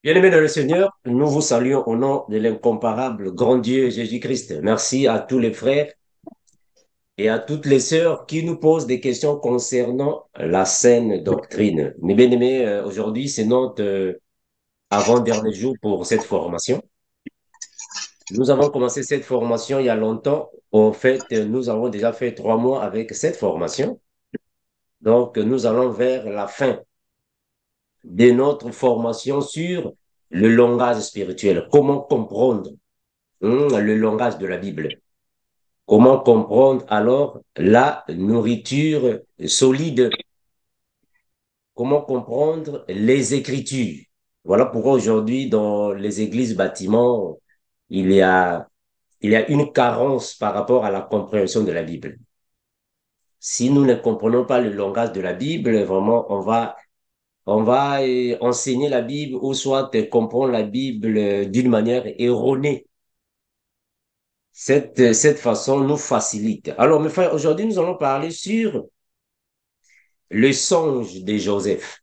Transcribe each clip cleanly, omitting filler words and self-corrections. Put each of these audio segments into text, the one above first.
Bien-aimés dans le Seigneur, nous vous saluons au nom de l'incomparable grand Dieu Jésus-Christ. Merci à tous les frères et à toutes les sœurs qui nous posent des questions concernant la saine doctrine. Mes bien-aimés, aujourd'hui, c'est notre avant-dernier jour pour cette formation. Nous avons commencé cette formation il y a longtemps. En fait, nous avons déjà fait 3 mois avec cette formation. Donc, nous allons vers la fin de notre formation sur le langage spirituel. Comment comprendre le langage de la Bible. Comment comprendre alors la nourriture solide? Comment comprendre les Écritures? Voilà pourquoi aujourd'hui, dans les églises bâtiments, il y a, il y a une carence par rapport à la compréhension de la Bible. Si nous ne comprenons pas le langage de la Bible, vraiment, on va enseigner la Bible ou soit comprendre la Bible d'une manière erronée. Cette façon nous facilite. Alors, mes frères, aujourd'hui, nous allons parler sur le songe de Joseph.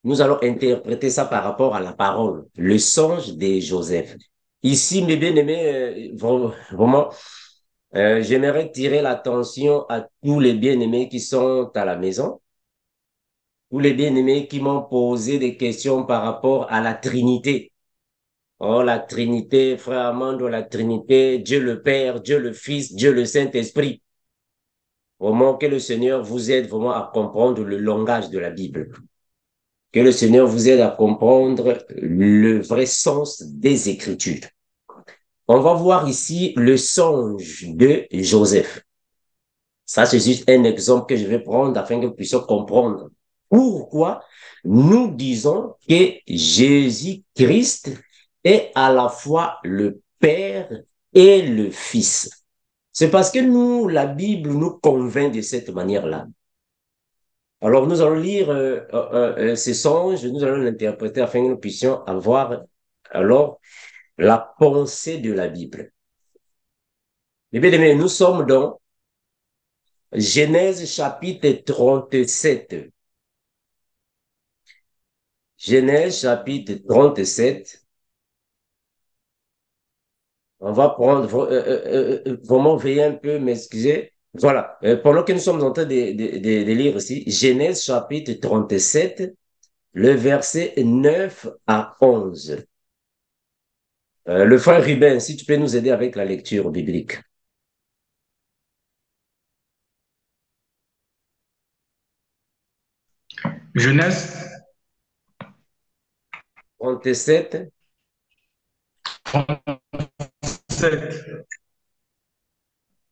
Nous allons interpréter ça par rapport à la parole, le songe de Joseph. Ici, mes bien-aimés, vraiment, j'aimerais tirer l'attention à tous les bien-aimés qui sont à la maison, tous les bien-aimés qui m'ont posé des questions par rapport à la Trinité. Oh, la Trinité, frère Armando, la Trinité, Dieu le Père, Dieu le Fils, Dieu le Saint-Esprit. Vraiment, que le Seigneur vous aide vraiment à comprendre le langage de la Bible. Que le Seigneur vous aide à comprendre le vrai sens des Écritures. On va voir ici le songe de Joseph. Ça, c'est juste un exemple que je vais prendre afin que vous puissiez comprendre pourquoi nous disons que Jésus-Christ est à la fois le Père et le Fils. C'est parce que nous, la Bible nous convainc de cette manière-là. Alors, nous allons lire ces songes, nous allons l'interpréter afin que nous puissions avoir alors la pensée de la Bible. Mais bien aimés, nous sommes dans Genèse chapitre 37. Genèse chapitre 37. On va prendre, vraiment veiller un peu, m'excuser. Voilà, pendant que nous sommes en train de lire ici, Genèse chapitre 37, le verset 9 à 11. Le frère Ruben, si tu peux nous aider avec la lecture biblique. Genèse 37, 37,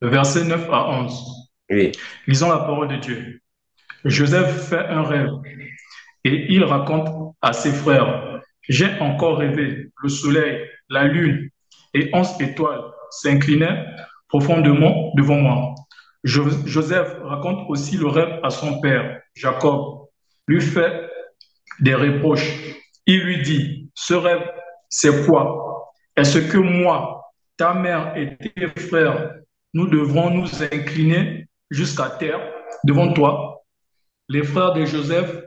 versets 9 à 11. oui. Lisons la parole de Dieu. Joseph fait un rêve et il raconte à ses frères, j'ai encore rêvé, le soleil, la lune et 11 étoiles s'inclinaient profondément devant moi. Joseph raconte aussi le rêve à son père, Jacob, lui fait des reproches. Il lui dit, ce rêve, c'est quoi? Est-ce que moi, ta mère et tes frères, nous devrons nous incliner jusqu'à terre devant toi? Les frères de Joseph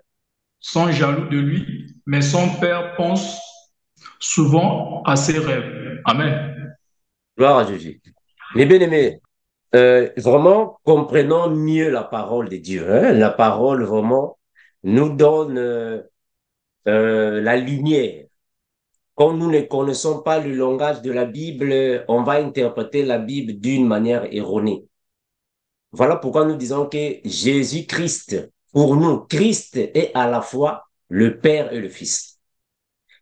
sont jaloux de lui, mais son père pense souvent à ses rêves. Amen. Gloire à Jésus. Mes bien-aimés, vraiment, comprenons mieux la parole de Dieu. Hein. La parole, vraiment, nous donne la lumière. Quand nous ne connaissons pas le langage de la Bible, on va interpréter la Bible d'une manière erronée. Voilà pourquoi nous disons que Jésus-Christ, pour nous, Christ est à la fois le Père et le Fils.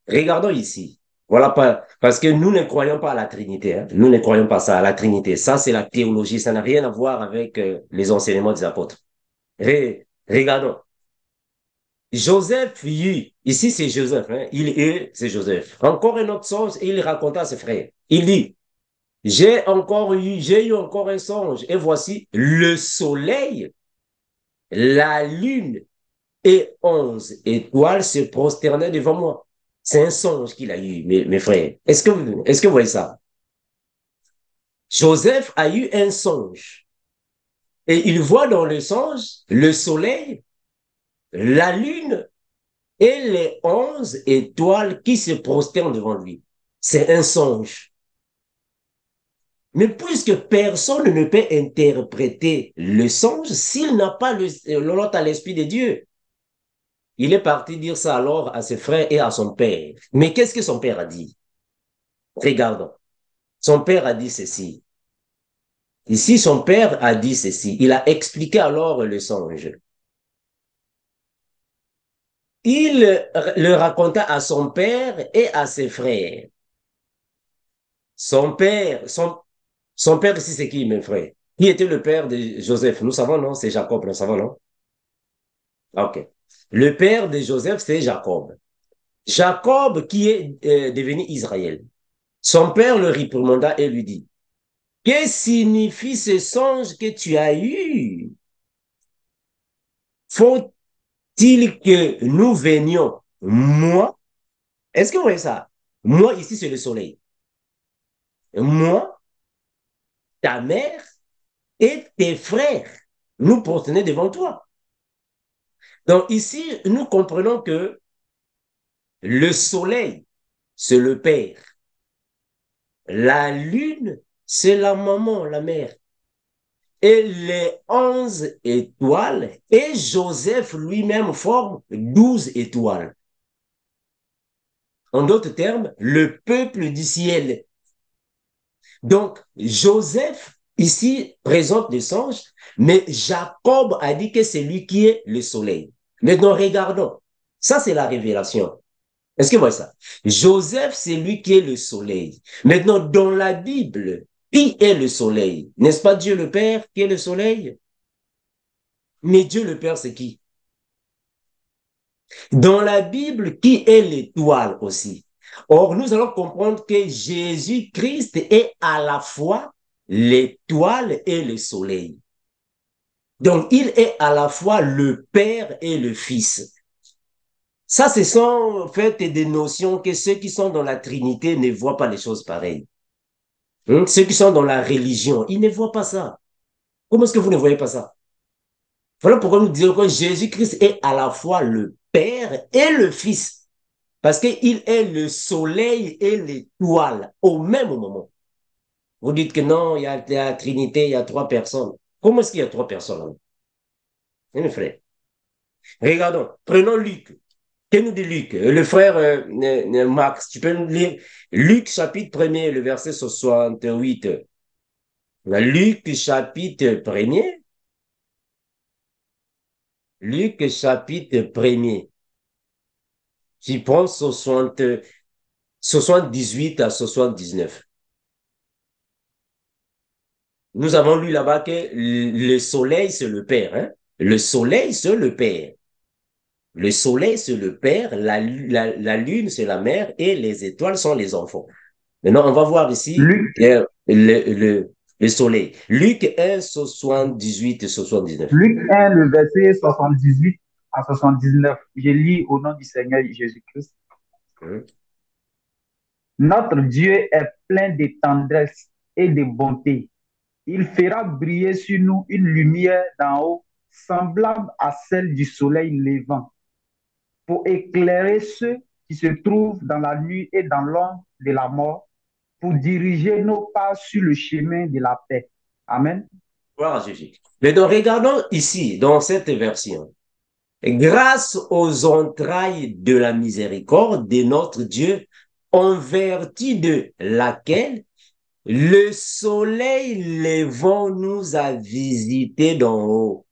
Regardons ici. Voilà, parce que nous ne croyons pas à la Trinité. Hein. Nous ne croyons pas ça, à la Trinité. Ça, c'est la théologie. Ça n'a rien à voir avec les enseignements des apôtres. Regardons. Joseph ici c'est Joseph, hein, c'est Joseph. Encore un autre songe, et il raconta à ses frères. Il dit, j'ai eu encore un songe, et voici le soleil, la lune et 11 étoiles se prosternaient devant moi. C'est un songe qu'il a eu, mes frères. Est-ce que vous voyez ça? Joseph a eu un songe, et il voit dans le songe le soleil, la lune et les 11 étoiles qui se prosternent devant lui. C'est un songe. Mais puisque personne ne peut interpréter le songe s'il n'a pas l'autre à l'Esprit de Dieu, il est parti dire ça alors à ses frères et à son père. Mais qu'est-ce que son père a dit? Regardons. Son père a dit ceci. Ici, son père a dit ceci. Il a expliqué alors le songe. Il le raconta à son père et à ses frères. Son père, son père ici, c'est qui, mes frères? Qui était le père de Joseph? Nous savons, non? C'est Jacob, nous savons, non? OK. Le père de Joseph, c'est Jacob. Jacob qui est devenu Israël. Son père le réprimanda et lui dit, que signifie ce songe que tu as eu? Faut-il que nous venions, moi? Est-ce que vous voyez ça? Moi, ici, c'est le soleil. Moi, ta mère et tes frères nous prosterner devant toi. Donc ici, nous comprenons que le soleil, c'est le père. La lune, c'est la maman, la mère. Et les 11 étoiles, et Joseph lui-même forme 12 étoiles. En d'autres termes, le peuple du ciel. Donc, Joseph, ici, présente le songe, mais Jacob a dit que c'est lui qui est le soleil. Maintenant, regardons. Ça, c'est la révélation. Est-ce que vous voyez ça? Joseph, c'est lui qui est le soleil. Maintenant, dans la Bible, qui est le soleil? N'est-ce pas Dieu le Père qui est le soleil? Mais Dieu le Père, c'est qui? Dans la Bible, qui est l'étoile aussi? Or, nous allons comprendre que Jésus-Christ est à la fois l'étoile et le soleil. Donc, il est à la fois le Père et le Fils. Ça, ce sont en fait des notions que ceux qui sont dans la Trinité ne voient pas les choses pareilles. Ceux qui sont dans la religion, ils ne voient pas ça. Comment est-ce que vous ne voyez pas ça? Voilà pourquoi nous disons que Jésus-Christ est à la fois le Père et le Fils. Parce qu'il est le soleil et l'étoile au même moment. Vous dites que non, il y a la Trinité, il y a trois personnes. Comment est-ce qu'il y a trois personnes? Mes frères. Regardons, prenons Luc. Que nous dit Luc? Le frère Max, tu peux nous lire Luc chapitre 1er, le verset 68. Luc chapitre 1er. Luc chapitre 1er. Tu prends 78 à 79. Nous avons lu là-bas que le soleil, c'est le Père. Hein? Le soleil, c'est le Père. Le soleil, c'est le Père. La lune, c'est la mère. Et les étoiles sont les enfants. Maintenant, on va voir ici Luc, le soleil. Luc 1, 78 et 79. Luc 1, le verset 78 à 79. Je lis au nom du Seigneur Jésus-Christ. Hein? Notre Dieu est plein de tendresse et de bonté. Il fera briller sur nous une lumière d'en haut, semblable à celle du soleil levant, pour éclairer ceux qui se trouvent dans la nuit et dans l'ombre de la mort, pour diriger nos pas sur le chemin de la paix. Amen. Voilà, Jésus. Mais donc, regardons ici, dans cette version. Grâce aux entrailles de la miséricorde de notre Dieu, en vertu de laquelle le soleil levant nous a visités d'en haut,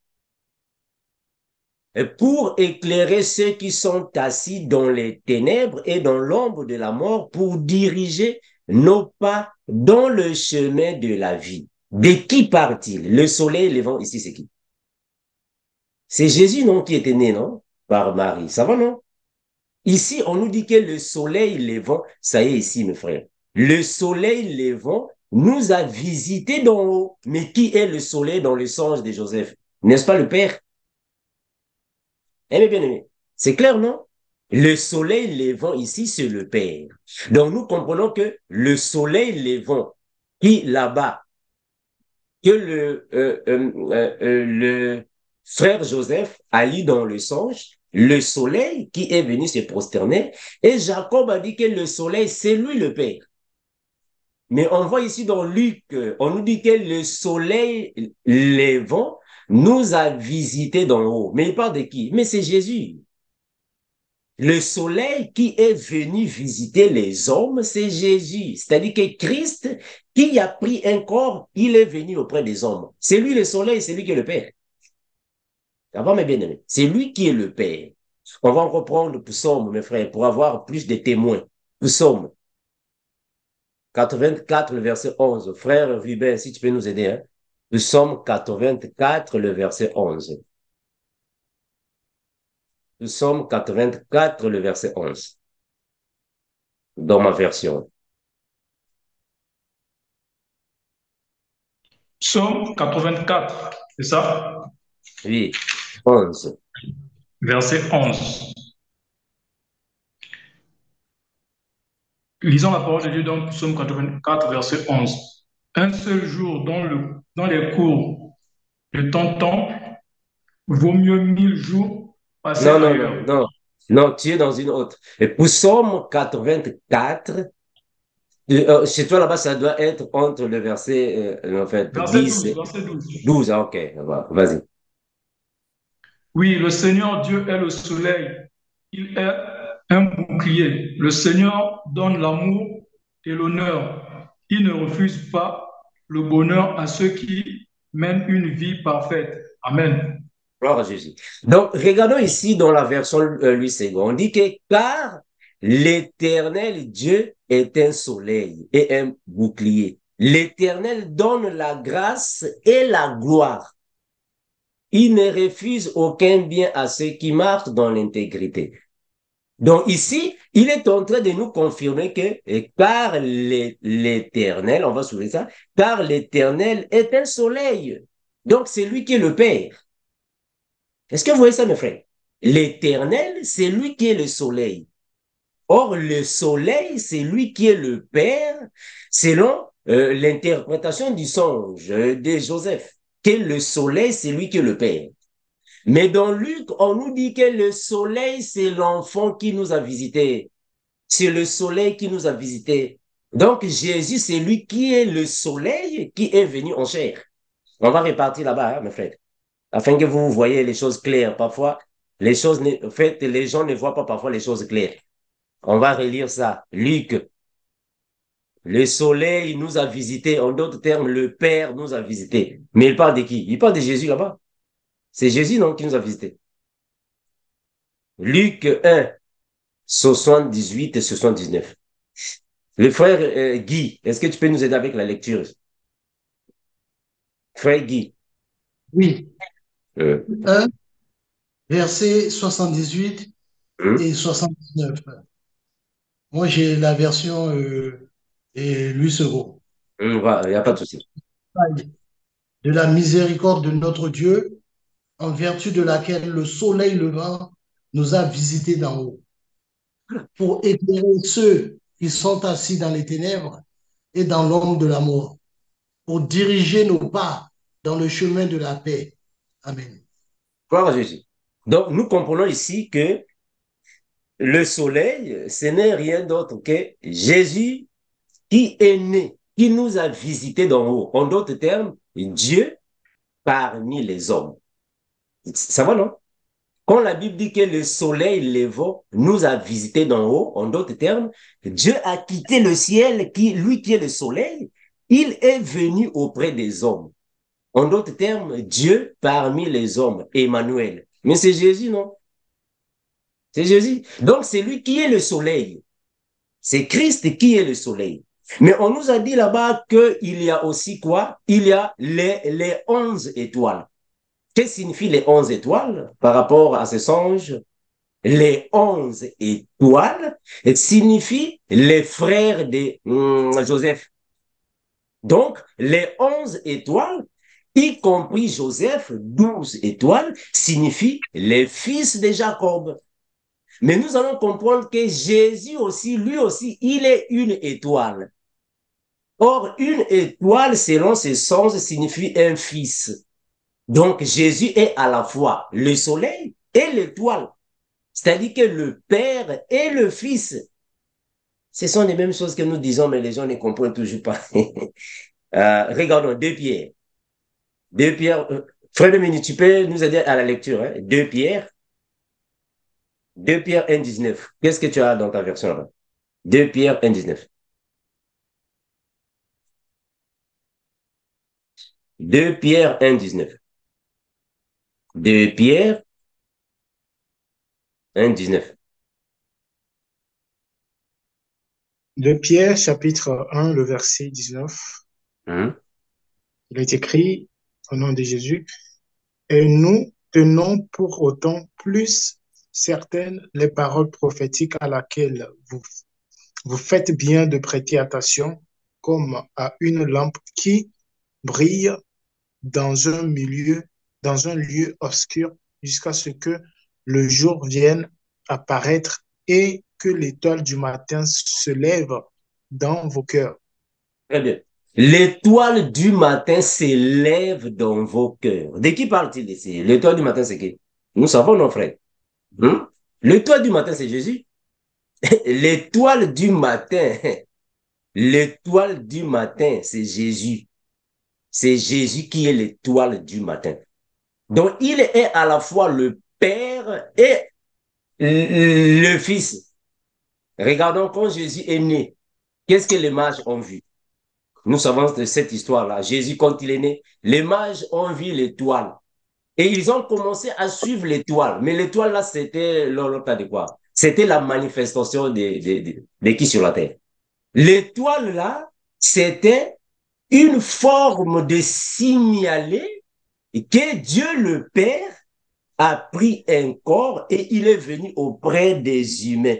pour éclairer ceux qui sont assis dans les ténèbres et dans l'ombre de la mort, pour diriger nos pas dans le chemin de la vie. De qui part-il? Le soleil levant ici, c'est qui? C'est Jésus, non, qui était né, non? Par Marie. Ça va, non? Ici, on nous dit que le soleil levant, ça y est ici, mes frères. Le soleil levant nous a visités d'en haut. Mais qui est le soleil dans le songe de Joseph? N'est-ce pas le Père? Eh bien aimé, c'est clair, non? Le soleil levant ici, c'est le Père. Donc, nous comprenons que le soleil levant qui là-bas, que le frère Joseph a lu dans le songe, le soleil qui est venu se prosterner. Et Jacob a dit que le soleil, c'est lui le Père. Mais on voit ici dans Luc, on nous dit que le soleil levant nous a visités d'en haut. Mais il parle de qui? Mais c'est Jésus. Le soleil qui est venu visiter les hommes, c'est Jésus. C'est-à-dire que Christ, qui a pris un corps, il est venu auprès des hommes. C'est lui le soleil, c'est lui qui est le Père. Avant, mes bien-aimés, c'est lui qui est le Père. On va reprendre Psaume, mes frères, pour avoir plus de témoins. Psaume 84, le verset 11. Frère Rubin, si tu peux nous aider, hein. Psaume 84, le verset 11. Psaume 84, le verset 11. Dans ma version. Psaume 84, c'est ça? Oui, 11. Verset 11. Lisons la parole de Dieu dans Psaume 84, verset 11. Un seul jour dans les cours de ton temps vaut mieux 1000 jours passés Non, non, non, ailleurs. non. Non, tu es dans une autre. Et Psaume 84, chez toi là-bas, ça doit être entre le verset, en fait, Verset 10, 12, verset 12. 12. Ah, ok, vas-y. Oui, le Seigneur Dieu est le soleil. Il est un bouclier. Le Seigneur donne l'amour et l'honneur. Il ne refuse pas le bonheur à ceux qui mènent une vie parfaite. Amen. Gloire à Jésus. Donc, regardons ici dans la version Louis II. On dit que car l'Éternel Dieu est un soleil et un bouclier. L'Éternel donne la grâce et la gloire. Il ne refuse aucun bien à ceux qui marchent dans l'intégrité. Donc ici, il est en train de nous confirmer que car l'Éternel, on va soulever ça, car l'Éternel est un soleil. Donc c'est lui qui est le Père. Est-ce que vous voyez ça, mes frères? L'Éternel, c'est lui qui est le soleil. Or, le soleil, c'est lui qui est le Père, selon l'interprétation du songe de Joseph, que le soleil, c'est lui qui est le Père. Mais dans Luc, on nous dit que le soleil, c'est l'enfant qui nous a visités. C'est le soleil qui nous a visités. Donc, Jésus, c'est lui qui est le soleil qui est venu en chair. On va repartir là-bas, hein, mes frères, afin que vous voyez les choses claires. Parfois, les choses, en fait, les gens ne voient pas parfois les choses claires. On va relire ça. Luc, le soleil nous a visités. En d'autres termes, le Père nous a visités. Mais il parle de qui? Il parle de Jésus là-bas. C'est Jésus, non, qui nous a visités. Luc 1, 78 et 79. Le frère Guy, est-ce que tu peux nous aider avec la lecture? Frère Guy. Oui, Euh, 1, verset 78 hum, et 79. Moi, j'ai la version Louis II. il n'y a pas de souci. De la miséricorde de notre Dieu, en vertu de laquelle le soleil levant nous a visités d'en haut, pour éclairer ceux qui sont assis dans les ténèbres et dans l'ombre de la mort, pour diriger nos pas dans le chemin de la paix. Amen. Gloire à Jésus. Donc, nous comprenons ici que le soleil, ce n'est rien d'autre que Jésus qui est né, qui nous a visités d'en haut. En d'autres termes, Dieu parmi les hommes. Ça va, non? Quand la Bible dit que le soleil levant nous a visités d'en haut, en d'autres termes, Dieu a quitté le ciel, lui qui est le soleil, il est venu auprès des hommes. En d'autres termes, Dieu parmi les hommes, Emmanuel. Mais c'est Jésus, non? C'est Jésus. Donc, c'est lui qui est le soleil. C'est Christ qui est le soleil. Mais on nous a dit là-bas qu'il y a aussi quoi? Il y a les 11 étoiles. Qu'est-ce que signifient les 11 étoiles par rapport à ce songe? Les 11 étoiles signifient les frères de Joseph. Donc, les 11 étoiles, y compris Joseph, 12 étoiles, signifient les fils de Jacob. Mais nous allons comprendre que Jésus aussi, lui aussi, il est une étoile. Or, une étoile, selon ce sens, signifie un fils. Donc, Jésus est à la fois le soleil et l'étoile. C'est-à-dire que le Père et le Fils, ce sont les mêmes choses que nous disons, mais les gens ne comprennent toujours pas. Regardons, 2 Pierre. 2 Pierre, frère Dominique, tu peux nous aider à la lecture. Hein? 2 Pierre, 2 Pierre 1,19. Qu'est-ce que tu as dans ta version là? 2 Pierre 1,19. 2 Pierre 1,19. 2 Pierre 1,19. De Pierre, chapitre 1, le verset 19. Il est écrit au nom de Jésus, et nous tenons pour autant plus certaines les paroles prophétiques à laquelle vous faites bien de prêter attention, comme à une lampe qui brille dans un lieu obscur, jusqu'à ce que le jour vienne apparaître et que l'étoile du matin se lève dans vos cœurs. Très bien. L'étoile du matin s'élève dans vos cœurs. De qui parle-t-il ici? L'étoile du matin, c'est qui? Nous savons, nos frères. L'étoile du matin, c'est Jésus. L'étoile du matin, l'étoile du matin, c'est Jésus. C'est Jésus qui est l'étoile du matin. Donc, il est à la fois le Père et le Fils. Regardons quand Jésus est né. Qu'est-ce que les mages ont vu? Nous savons de cette histoire-là. Jésus, quand il est né, les mages ont vu l'étoile. Et ils ont commencé à suivre l'étoile. Mais l'étoile, là, c'était l'autre de quoi? C'était la manifestation de qui sur la terre? L'étoile, là, c'était une forme de signaler que Dieu le Père a pris un corps et il est venu auprès des humains.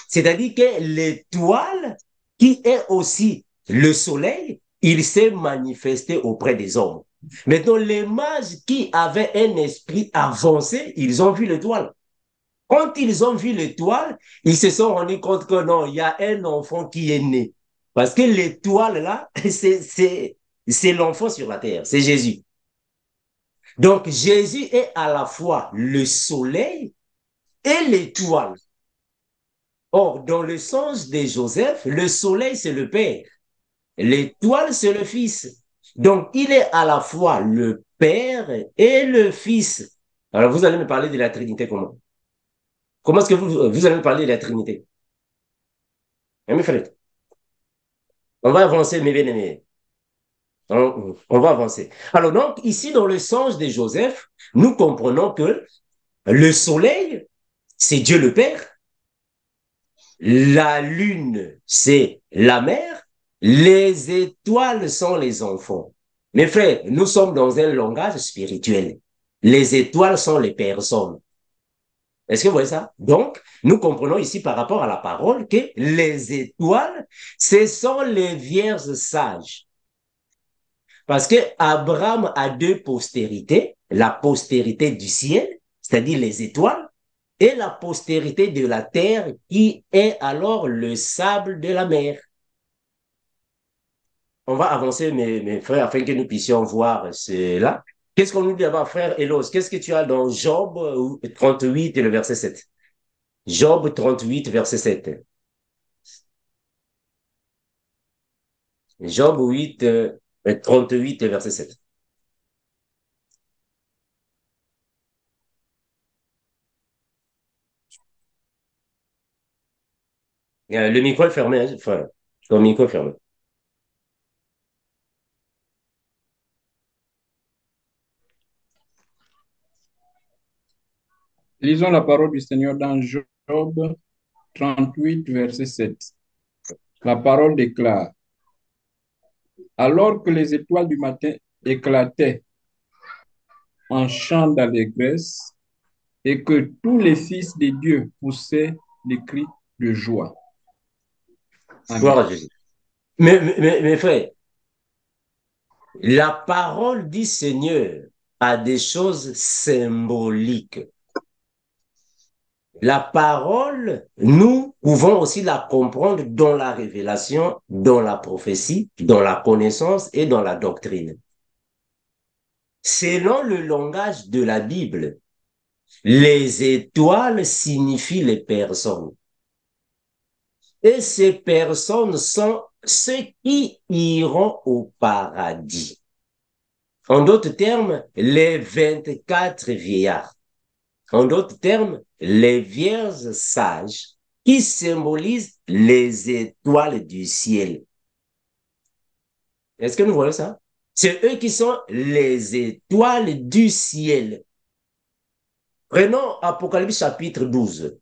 C'est-à-dire que l'étoile, qui est aussi le soleil, il s'est manifesté auprès des hommes. Maintenant, les mages qui avaient un esprit avancé, ils ont vu l'étoile. Quand ils ont vu l'étoile, ils se sont rendus compte que non, il y a un enfant qui est né. Parce que l'étoile, là, c'est l'enfant sur la terre, c'est Jésus. Donc, Jésus est à la fois le soleil et l'étoile. Or, dans le sens de Joseph, le soleil, c'est le Père. L'étoile, c'est le Fils. Donc, il est à la fois le Père et le Fils. Alors, vous allez me parler de la Trinité comment? Comment est-ce que vous allez me parler de la Trinité? Hein, mes frères? On va avancer, mes bien-aimés. On va avancer. Alors, donc, ici, dans le sens de Joseph, nous comprenons que le soleil, c'est Dieu le Père. La lune, c'est la mère. Les étoiles sont les enfants. Mes frères, nous sommes dans un langage spirituel. Les étoiles sont les personnes. Est-ce que vous voyez ça? Donc, nous comprenons ici par rapport à la parole que les étoiles, ce sont les vierges sages. Parce que Abraham a deux postérités, la postérité du ciel, c'est-à-dire les étoiles, et la postérité de la terre qui est alors le sable de la mer. On va avancer, mes frères, afin que nous puissions voir cela. Qu'est-ce qu'on nous dit d'abord, frère Elos? Qu'est-ce que tu as dans Job 38 et le verset 7? Job 38, verset 7. Job 8, 38 et verset 7. Le micro est fermé, hein, frère. Ton micro est fermé. Lisons la parole du Seigneur dans Job 38, verset 7. La parole déclare, alors que les étoiles du matin éclataient en chant d'allégresse et que tous les fils de Dieu poussaient des cris de joie. Gloire à Jésus. Mes frères, la parole du Seigneur a des choses symboliques. La parole, nous pouvons aussi la comprendre dans la révélation, dans la prophétie, dans la connaissance et dans la doctrine. Selon le langage de la Bible, Les étoiles signifient les personnes. Et ces personnes sont ceux qui iront au paradis. En d'autres termes, les 24 vieillards. En d'autres termes, les vierges sages qui symbolisent les étoiles du ciel. Est-ce que nous voyons ça? C'est eux qui sont les étoiles du ciel. Prenons Apocalypse chapitre 12.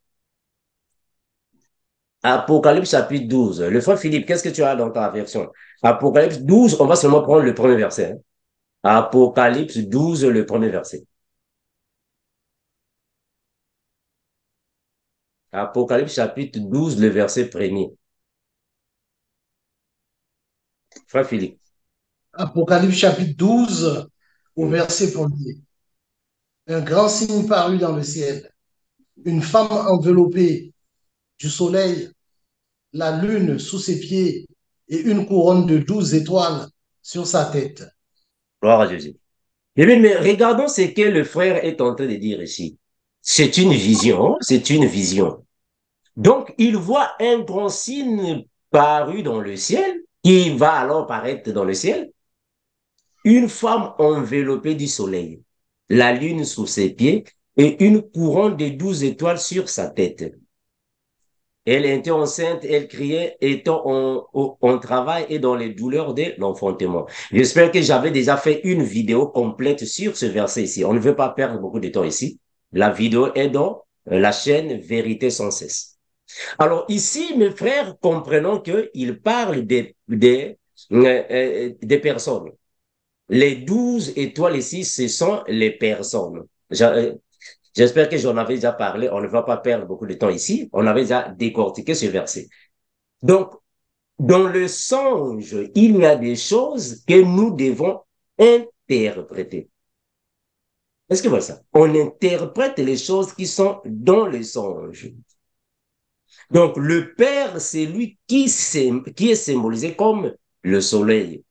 Apocalypse chapitre 12. Le frère Philippe, qu'est-ce que tu as dans ta version? Apocalypse 12, on va seulement prendre le premier verset. Hein? Apocalypse 12, le premier verset. Apocalypse chapitre 12, le verset premier. Frère Philippe. Apocalypse chapitre 12, au verset premier. Un grand signe parut dans le ciel. Une femme enveloppée du soleil, la lune sous ses pieds et une couronne de 12 étoiles sur sa tête. Gloire à Jésus. Eh bien, mais regardons ce que le frère est en train de dire ici. C'est une vision, c'est une vision. Donc, il voit un grand signe paru dans le ciel, qui va alors paraître dans le ciel. Une femme enveloppée du soleil, la lune sous ses pieds et une couronne de 12 étoiles sur sa tête. Elle était enceinte, elle criait, étant en travail et dans les douleurs de l'enfantement. J'espère que j'avais déjà fait une vidéo complète sur ce verset ici. On ne veut pas perdre beaucoup de temps ici. La vidéo est dans la chaîne Vérité sans cesse. Alors ici, mes frères, comprenons qu'il parle des personnes. Les 12 étoiles ici, ce sont les personnes. J'espère que j'en avais déjà parlé. On ne va pas perdre beaucoup de temps ici. On avait déjà décortiqué ce verset. Donc, dans le songe, il y a des choses que nous devons interpréter. Est-ce que vous voyez ça? On interprète les choses qui sont dans le songe. Donc, le Père, c'est lui qui est symbolisé comme le soleil.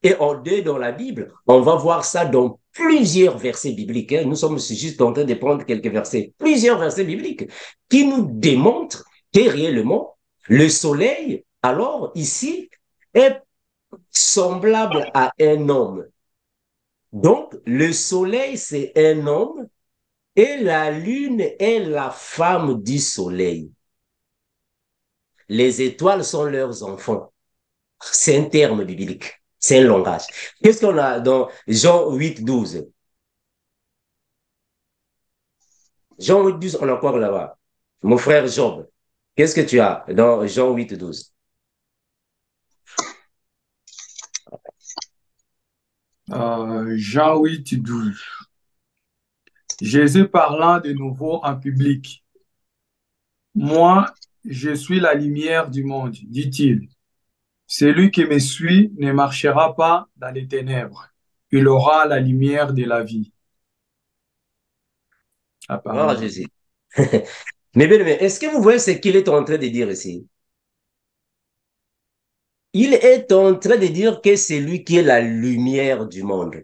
Et en deux, dans la Bible, on va voir ça dans plusieurs versets bibliques. Hein. Nous sommes juste en train de prendre quelques versets, plusieurs versets bibliques, qui nous démontrent que réellement, le soleil, alors ici, est semblable à un homme. Donc, le soleil, c'est un homme et la lune est la femme du soleil. Les étoiles sont leurs enfants. C'est un terme biblique. C'est un langage. Qu'est-ce qu'on a dans Jean 8, 12? Jean 8, 12, on a quoi là-bas? Mon frère Job, qu'est-ce que tu as dans Jean 8, 12? Jean 8, 12. Jésus parlant de nouveau en public. Moi, je suis la lumière du monde, dit-il. Celui qui me suit ne marchera pas dans les ténèbres. Il aura la lumière de la vie. Oh, Jésus. Mais bien, est-ce que vous voyez ce qu'il est en train de dire ici? Il est en train de dire que c'est lui qui est la lumière du monde.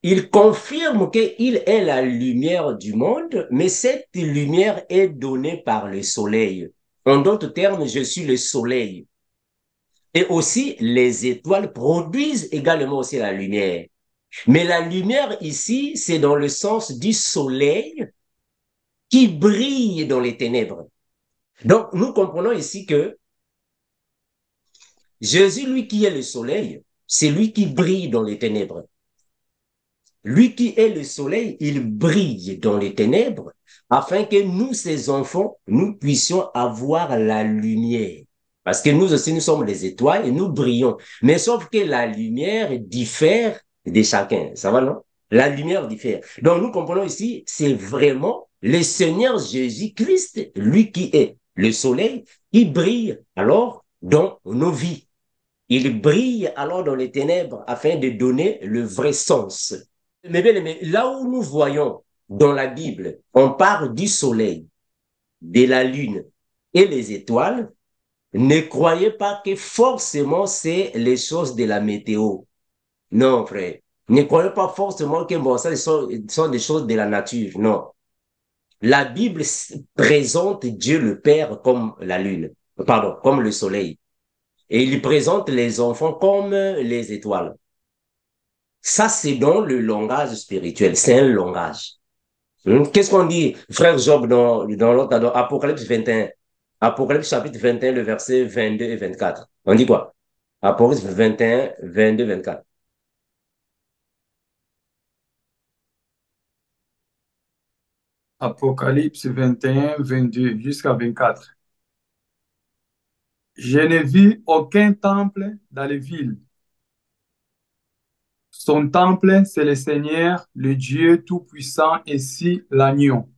Il confirme qu'il est la lumière du monde, mais cette lumière est donnée par le soleil. En d'autres termes, je suis le soleil. Et aussi, les étoiles produisent également aussi la lumière. Mais la lumière ici, c'est dans le sens du soleil qui brille dans les ténèbres. Donc, nous comprenons ici que Jésus, lui qui est le soleil, c'est lui qui brille dans les ténèbres. Lui qui est le soleil, il brille dans les ténèbres afin que nous, ses enfants, nous puissions avoir la lumière. Parce que nous aussi, nous sommes les étoiles et nous brillons. Mais sauf que la lumière diffère de chacun. Ça va, non? La lumière diffère. Donc, nous comprenons ici, c'est vraiment le Seigneur Jésus-Christ, lui qui est le soleil, qui brille alors dans nos vies. Il brille alors dans les ténèbres afin de donner le vrai sens. Mais bien aimé, là où nous voyons dans la Bible, on parle du soleil, de la lune et les étoiles, ne croyez pas que forcément c'est les choses de la météo. Non, frère. Ne croyez pas forcément que bon, ça sont des choses de la nature. Non. La Bible présente Dieu le Père comme la lune, pardon, comme le soleil. Et il présente les enfants comme les étoiles. Ça, c'est dans le langage spirituel. C'est un langage. Qu'est-ce qu'on dit, frère Job, dans l'autre, dans Apocalypse 21? Apocalypse chapitre 21, le verset 22 et 24. On dit quoi? Apocalypse 21, 22, 24. Apocalypse 21, 22 jusqu'à 24. Je n'ai vu aucun temple dans les villes. Son temple, c'est le Seigneur, le Dieu Tout-Puissant, ainsi l'agneau.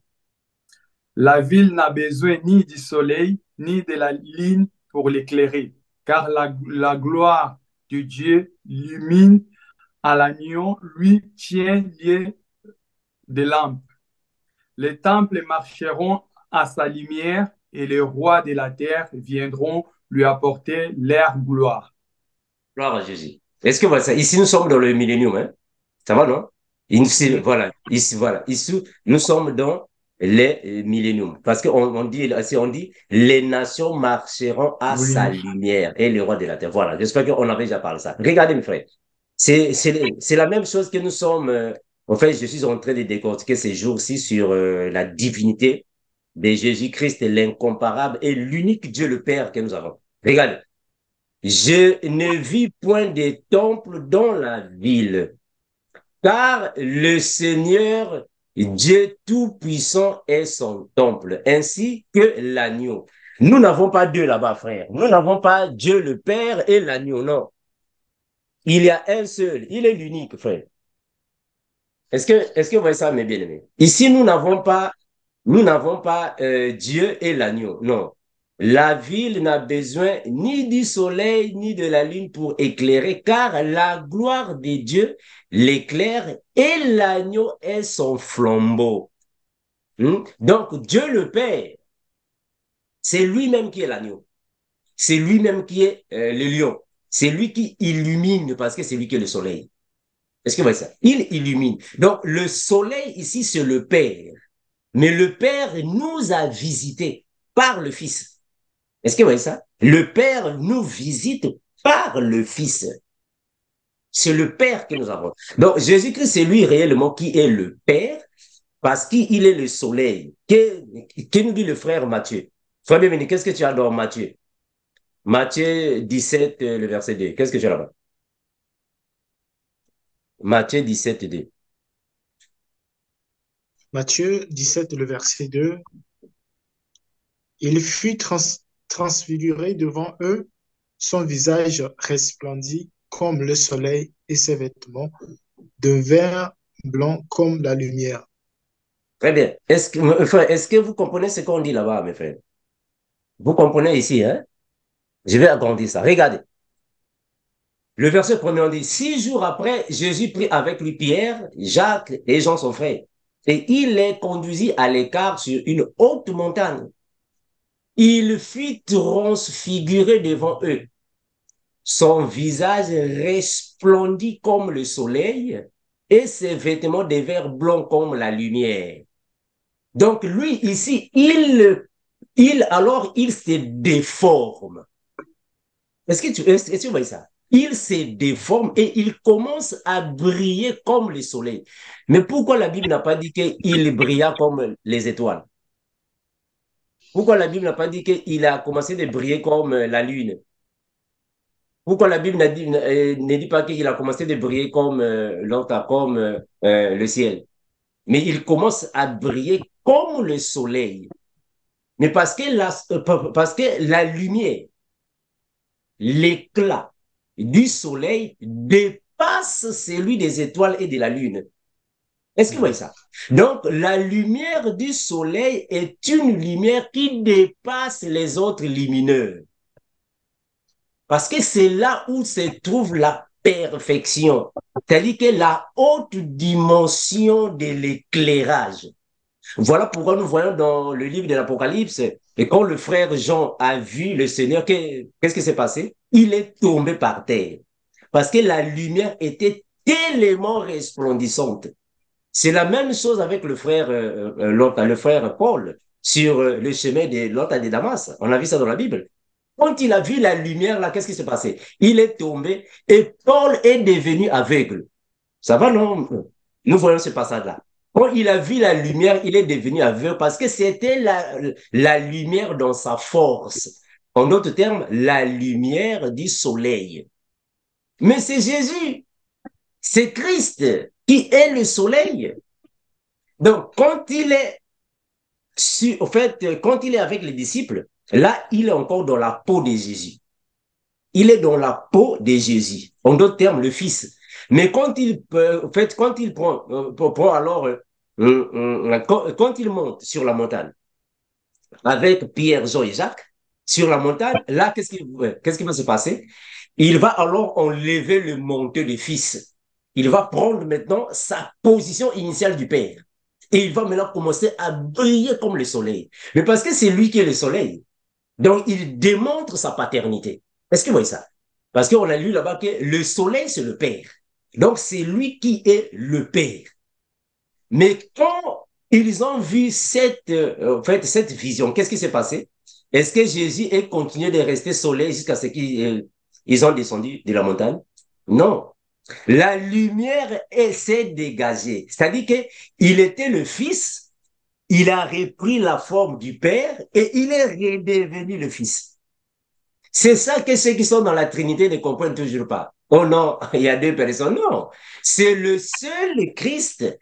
La ville n'a besoin ni du soleil, ni de la lune pour l'éclairer, car la gloire de Dieu illumine à l'agneau, lui tient lié des lampes. Les temples marcheront à sa lumière et les rois de la terre viendront lui apporter leur gloire. Gloire à Jésus. Est-ce que voilà ça? Ici, nous sommes dans le millénium, hein? Ça va, non? Ici, voilà. Ici, voilà. Ici, nous sommes dans les milléniums. Parce qu'on dit, on dit, les nations marcheront à sa Oui, lumière et les rois de la terre. Voilà. J'espère qu'on avait déjà parlé de ça. Regardez, mes frères. C'est la même chose que nous sommes. En fait, je suis en train de décortiquer ces jours-ci sur la divinité de Jésus-Christ, l'incomparable et l'unique Dieu le Père que nous avons. Regardez. Je ne vis point de temple dans la ville, car le Seigneur, Dieu Tout-Puissant, est son temple, ainsi que l'agneau. Nous n'avons pas Dieu là-bas, frère. Nous n'avons pas Dieu le Père et l'agneau, non. Il y a un seul, il est l'unique, frère. Est-ce que vous voyez ça, mes bien-aimés? Ici, nous n'avons pas Dieu et l'agneau, non. La ville n'a besoin ni du soleil ni de la lune pour éclairer, car la gloire de Dieu l'éclaire et l'agneau est son flambeau. Donc, Dieu le Père, c'est lui-même qui est l'agneau. C'est lui-même qui est le lion. C'est lui qui illumine parce que c'est lui qui est le soleil. Est-ce que vous voyez ça? Il illumine. Donc, le soleil ici, c'est le Père. Mais le Père nous a visités par le Fils. Est-ce que vous voyez ça? Le Père nous visite par le Fils. C'est le Père que nous avons. Donc, Jésus-Christ, c'est lui réellement qui est le Père parce qu'il est le soleil. Que nous dit le frère Matthieu? Frère bienvenu, qu'est-ce que tu as dans Matthieu? Matthieu 17, le verset 2. Qu'est-ce que tu as là-bas? Matthieu 17, 2. Matthieu 17, le verset 2. Il fut transfiguré devant eux, son visage resplendit comme le soleil et ses vêtements devinrent blancs comme la lumière. Très bien. Est-ce que vous comprenez ce qu'on dit là-bas, mes frères? Vous comprenez ici, hein? Je vais agrandir ça. Regardez. Le verset premier, on dit, 6 jours après, Jésus prit avec lui Pierre, Jacques et Jean son frère. Et il les conduisit à l'écart sur une haute montagne. Il fut transfiguré devant eux. Son visage resplendit comme le soleil et ses vêtements devinrent blancs comme la lumière. Donc lui, ici, il se déforme. Est-ce que tu vois ça? Il se déforme et il commence à briller comme le soleil. Mais pourquoi la Bible n'a pas dit qu'il brilla comme les étoiles? Pourquoi la Bible n'a pas dit qu'il a commencé de briller comme la lune? Pourquoi la Bible ne dit pas qu'il a commencé de briller comme le ciel? Mais il commence à briller comme le soleil. Mais parce que la lumière, l'éclat du soleil dépasse celui des étoiles et de la lune. Est-ce que vous voyez ça? Donc, la lumière du soleil est une lumière qui dépasse les autres lumineux. Parce que c'est là où se trouve la perfection. C'est-à-dire que la haute dimension de l'éclairage. Voilà pourquoi nous voyons dans le livre de l'Apocalypse, et quand le frère Jean a vu le Seigneur, qu'est-ce qui s'est passé? Il est tombé par terre. Parce que la lumière était tellement resplendissante. C'est la même chose avec le frère, le frère Paul sur le chemin de l'autre de Damas. On a vu ça dans la Bible. Quand il a vu la lumière, là, qu'est-ce qui s'est passé? Il est tombé et Paul est devenu aveugle. Ça va, non? Nous voyons ce passage-là. Quand il a vu la lumière, il est devenu aveugle parce que c'était la lumière dans sa force. En d'autres termes, la lumière du soleil. Mais c'est Jésus, c'est Christ qui est le soleil. Donc, quand il est en fait, quand il est avec les disciples, là, il est encore dans la peau de Jésus. Il est dans la peau de Jésus. En d'autres termes, le Fils. Mais quand il, en fait, quand il prend alors, quand il monte sur la montagne avec Pierre, Jean et Jacques, sur la montagne, là, qu'est-ce qui va se passer? Il va alors enlever le manteau du Fils. Il va prendre maintenant sa position initiale du Père. Et il va maintenant commencer à briller comme le soleil. Mais parce que c'est lui qui est le soleil. Donc, il démontre sa paternité. Est-ce que vous voyez ça? Parce qu'on a lu là-bas que le soleil, c'est le Père. Donc, c'est lui qui est le Père. Mais quand ils ont vu en fait, cette vision, qu'est-ce qui s'est passé? Est-ce que Jésus a continué de rester soleil jusqu'à ce qu'ils ont descendu de la montagne? Non. La lumière s'est dégagée. C'est-à-dire qu'il était le Fils, il a repris la forme du Père et il est redevenu le Fils. C'est ça que ceux qui sont dans la Trinité ne comprennent toujours pas. Oh non, il y a deux personnes. Non, c'est le seul Christ.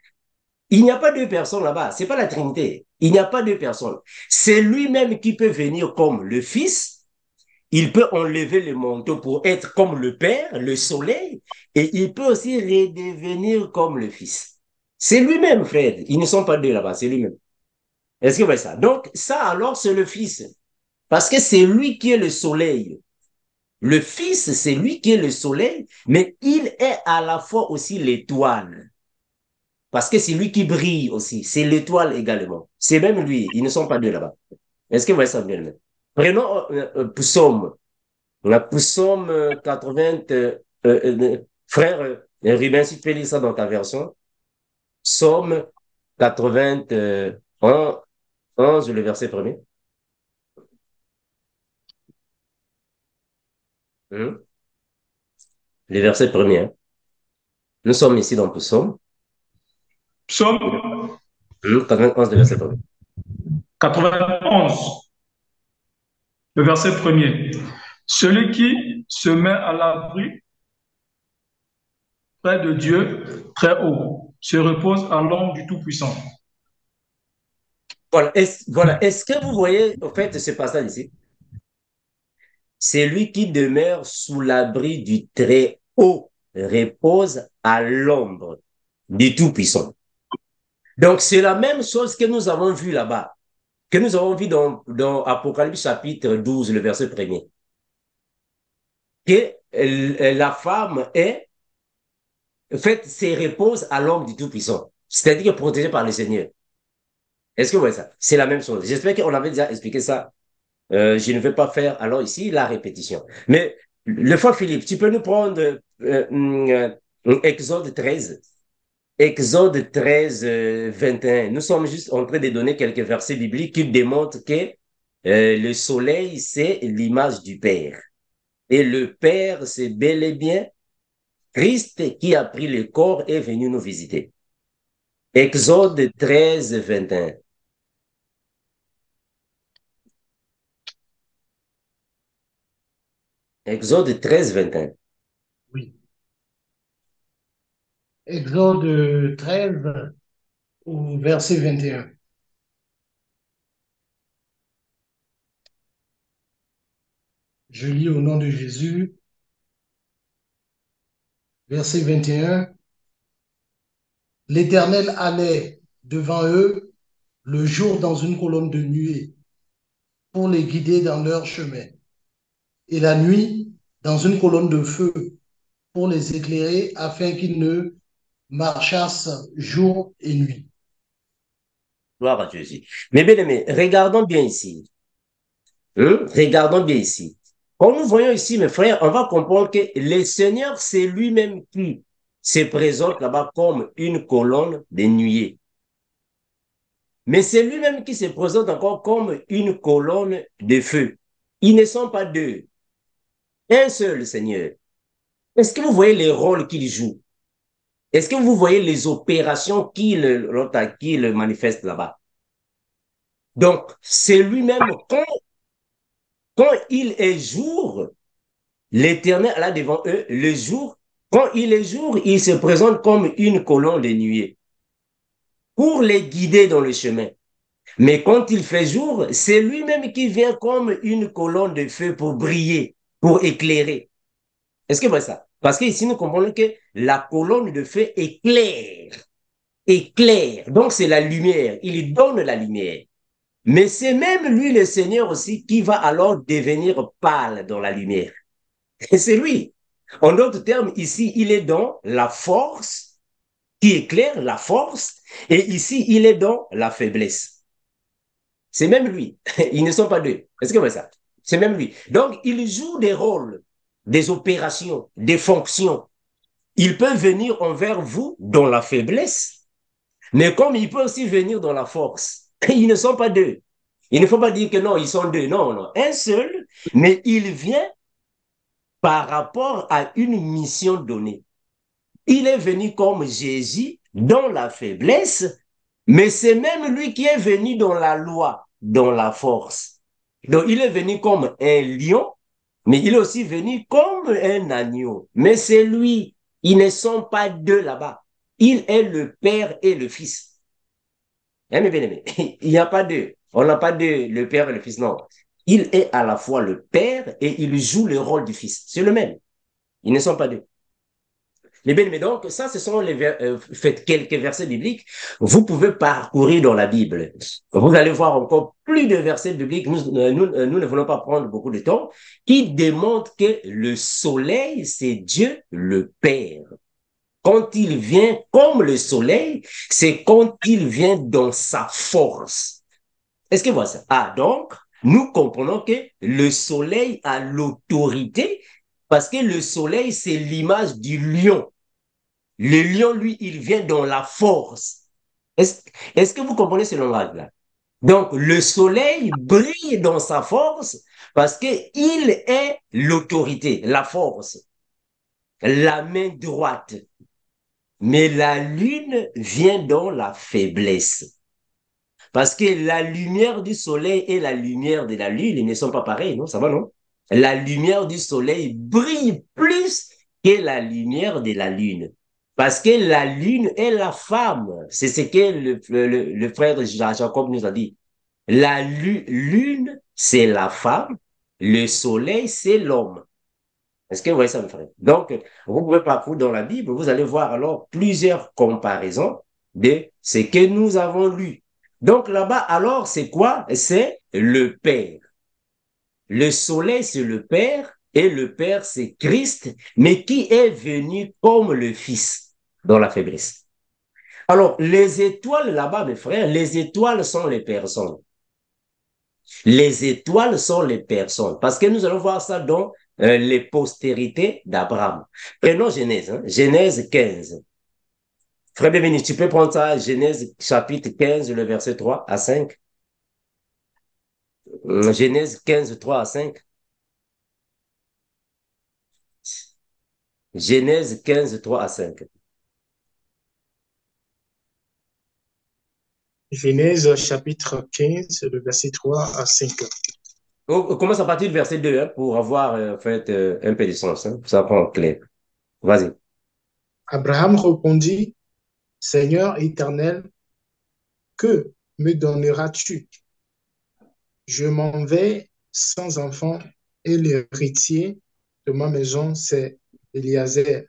Il n'y a pas deux personnes là-bas. C'est pas la Trinité. Il n'y a pas deux personnes. C'est lui-même qui peut venir comme le Fils. Il peut enlever le manteau pour être comme le Père, le soleil, et il peut aussi redevenir comme le Fils. C'est lui-même, frère. Ils ne sont pas deux là-bas, c'est lui-même. Est-ce que vous voyez ça? Donc, ça alors, c'est le Fils. Parce que c'est lui qui est le soleil. Le Fils, c'est lui qui est le soleil, mais il est à la fois aussi l'étoile. Parce que c'est lui qui brille aussi. C'est l'étoile également. C'est même lui. Ils ne sont pas deux là-bas. Est-ce que vous voyez ça bien? Prenons Psaume. On a Psaume 80. Frère Ruben, si tu peux lire ça dans ta version. Psaume 81, 11, le verset premier. Le verset premier. Hein. Nous sommes ici dans Psaume. Psaume 91, le verset premier. 91, le verset premier. Celui qui se met à l'abri près de Dieu, très haut, se repose à l'ombre du Tout-Puissant. Voilà. Est-ce que vous voyez, en fait, ce passage ici? C'est lui qui demeure sous l'abri du Très-Haut, repose à l'ombre du Tout-Puissant. Donc, c'est la même chose que nous avons vu là-bas, que nous avons vu dans Apocalypse chapitre 12, le verset premier. Que la femme est, en fait, se repose à l'ombre du Tout-Puissant. C'est-à-dire protégée par le Seigneur. Est-ce que vous voyez ça? C'est la même chose. J'espère qu'on avait déjà expliqué ça. Je ne vais pas faire alors ici la répétition. Mais le frère Philippe, tu peux nous prendre Exode 13. Exode 13, 21. Nous sommes juste en train de donner quelques versets bibliques qui démontrent que le soleil, c'est l'image du Père. Et le Père, c'est bel et bien Christ qui a pris le corps et est venu nous visiter. Exode 13, 21. Exode 13, 21. Oui. Exode 13, au verset 21. Je lis au nom de Jésus. Verset 21. L'Éternel allait devant eux le jour dans une colonne de nuée pour les guider dans leur chemin, et la nuit dans une colonne de feu pour les éclairer afin qu'ils ne marchassent jour et nuit. Gloire à Jésus. Mais bien aimé, regardons bien ici. Regardons bien ici. Quand nous voyons ici, mes frères, on va comprendre que le Seigneur, c'est lui-même qui se présente là-bas comme une colonne de nuée. Mais c'est lui-même qui se présente encore comme une colonne de feu. Ils ne sont pas deux. Un seul Seigneur. Est-ce que vous voyez les rôles qu'il joue? Est-ce que vous voyez les opérations qu'il manifeste là-bas? Donc, c'est lui-même, quand il est jour, l'Éternel là devant eux, le jour, quand il est jour, il se présente comme une colonne de nuée pour les guider dans le chemin. Mais quand il fait jour, c'est lui-même qui vient comme une colonne de feu pour briller, pour éclairer. Est-ce que vous voyez ça? Parce qu'ici, nous comprenons que la colonne de feu éclaire. Éclaire. Donc, c'est la lumière. Il donne la lumière. Mais c'est même lui, le Seigneur aussi, qui va alors devenir pâle dans la lumière. Et c'est lui. En d'autres termes, ici, il est dans la force qui éclaire, la force. Et ici, il est dans la faiblesse. C'est même lui. Ils ne sont pas deux. Est-ce que vous voyez ça? C'est même lui. Donc, il joue des rôles, des opérations, des fonctions. Il peut venir envers vous dans la faiblesse, mais comme il peut aussi venir dans la force. Ils ne sont pas deux. Il ne faut pas dire que non, ils sont deux. Non, non. Un seul, mais il vient par rapport à une mission donnée. Il est venu comme Jésus dans la faiblesse, mais c'est même lui qui est venu dans la loi, dans la force. Donc, il est venu comme un lion, mais il est aussi venu comme un agneau. Mais c'est lui. Ils ne sont pas deux là-bas. Il est le Père et le Fils. Hein, mes bien-aimés? Il n'y a pas deux. On n'a pas deux, le Père et le Fils, non. Il est à la fois le Père et il joue le rôle du Fils. C'est le même. Ils ne sont pas deux. Les bien-aimés, donc, ça, ce sont faites quelques versets bibliques. Vous pouvez parcourir dans la Bible. Vous allez voir encore plus de versets bibliques. Nous ne voulons pas prendre beaucoup de temps, qui démontrent que le soleil, c'est Dieu le Père. Quand il vient comme le soleil, c'est quand il vient dans sa force. Est-ce que vous voyez ça? Ah, donc, nous comprenons que le soleil a l'autorité parce que le soleil, c'est l'image du lion. Le lion, lui, il vient dans la force. Est-ce que vous comprenez ce langage-là? Donc, le soleil brille dans sa force parce qu'il est l'autorité, la force, la main droite. Mais la lune vient dans la faiblesse. Parce que la lumière du soleil et la lumière de la lune, ils ne sont pas pareils, non? Ça va, non? La lumière du soleil brille plus que la lumière de la lune. Parce que la lune est la femme. C'est ce que le frère Jacob nous a dit. La lune, c'est la femme. Le soleil, c'est l'homme. Est-ce que vous voyez ça, mes frères? Donc, vous pouvez parcourir dans la Bible, vous allez voir alors plusieurs comparaisons de ce que nous avons lu. Donc là-bas, alors, c'est quoi? C'est le Père. Le soleil, c'est le Père, et le Père, c'est Christ, mais qui est venu comme le Fils dans la faiblesse. Alors, les étoiles là-bas, mes frères, les étoiles sont les personnes. Les étoiles sont les personnes. Parce que nous allons voir ça dans les postérités d'Abraham. Prenons Genèse, hein? Genèse 15. Frère Béni, tu peux prendre ça, Genèse chapitre 15, le verset 3 à 5. Genèse 15, 3 à 5. Genèse 15, 3 à 5. Genèse chapitre 15, le verset 3 à 5. On commence à partir du verset 2 hein, pour avoir en fait, un peu de sens. Hein, ça prend clair. Vas-y. Abraham répondit, Seigneur éternel, que me donneras-tu? Je m'en vais sans enfant et l'héritier de ma maison, c'est Eliezer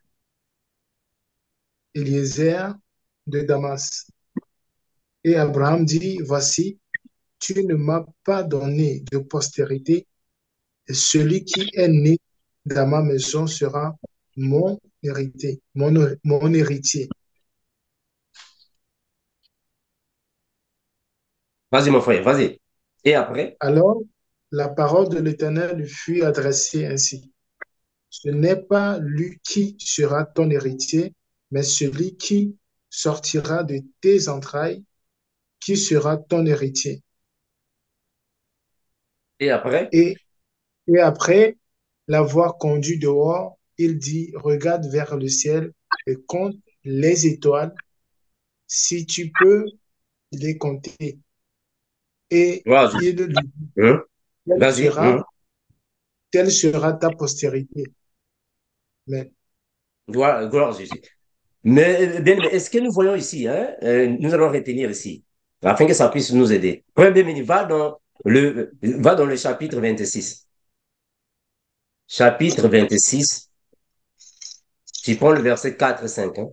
de Damas. Et Abraham dit, voici, tu ne m'as pas donné de postérité, et celui qui est né dans ma maison sera mon héritier, mon héritier. Vas-y, mon frère, vas-y. Et après? Alors, la parole de l'Éternel lui fut adressée ainsi. Ce n'est pas lui qui sera ton héritier, mais celui qui sortira de tes entrailles, qui sera ton héritier. Et après? Et après l'avoir conduit dehors, il dit, regarde vers le ciel et compte les étoiles, si tu peux les compter. Et Gloire à Jésus. il lui dit, Hein? telle Vas-y. Hein? sera, telle sera ta postérité. Mais, Gloire à Jésus. Mais, bien, mais est-ce que nous voyons ici, hein, nous allons retenir ici, afin que ça puisse nous aider. Bien, bien, va dans le chapitre 26. Chapitre 26, tu prends le verset 4 et 5. Hein?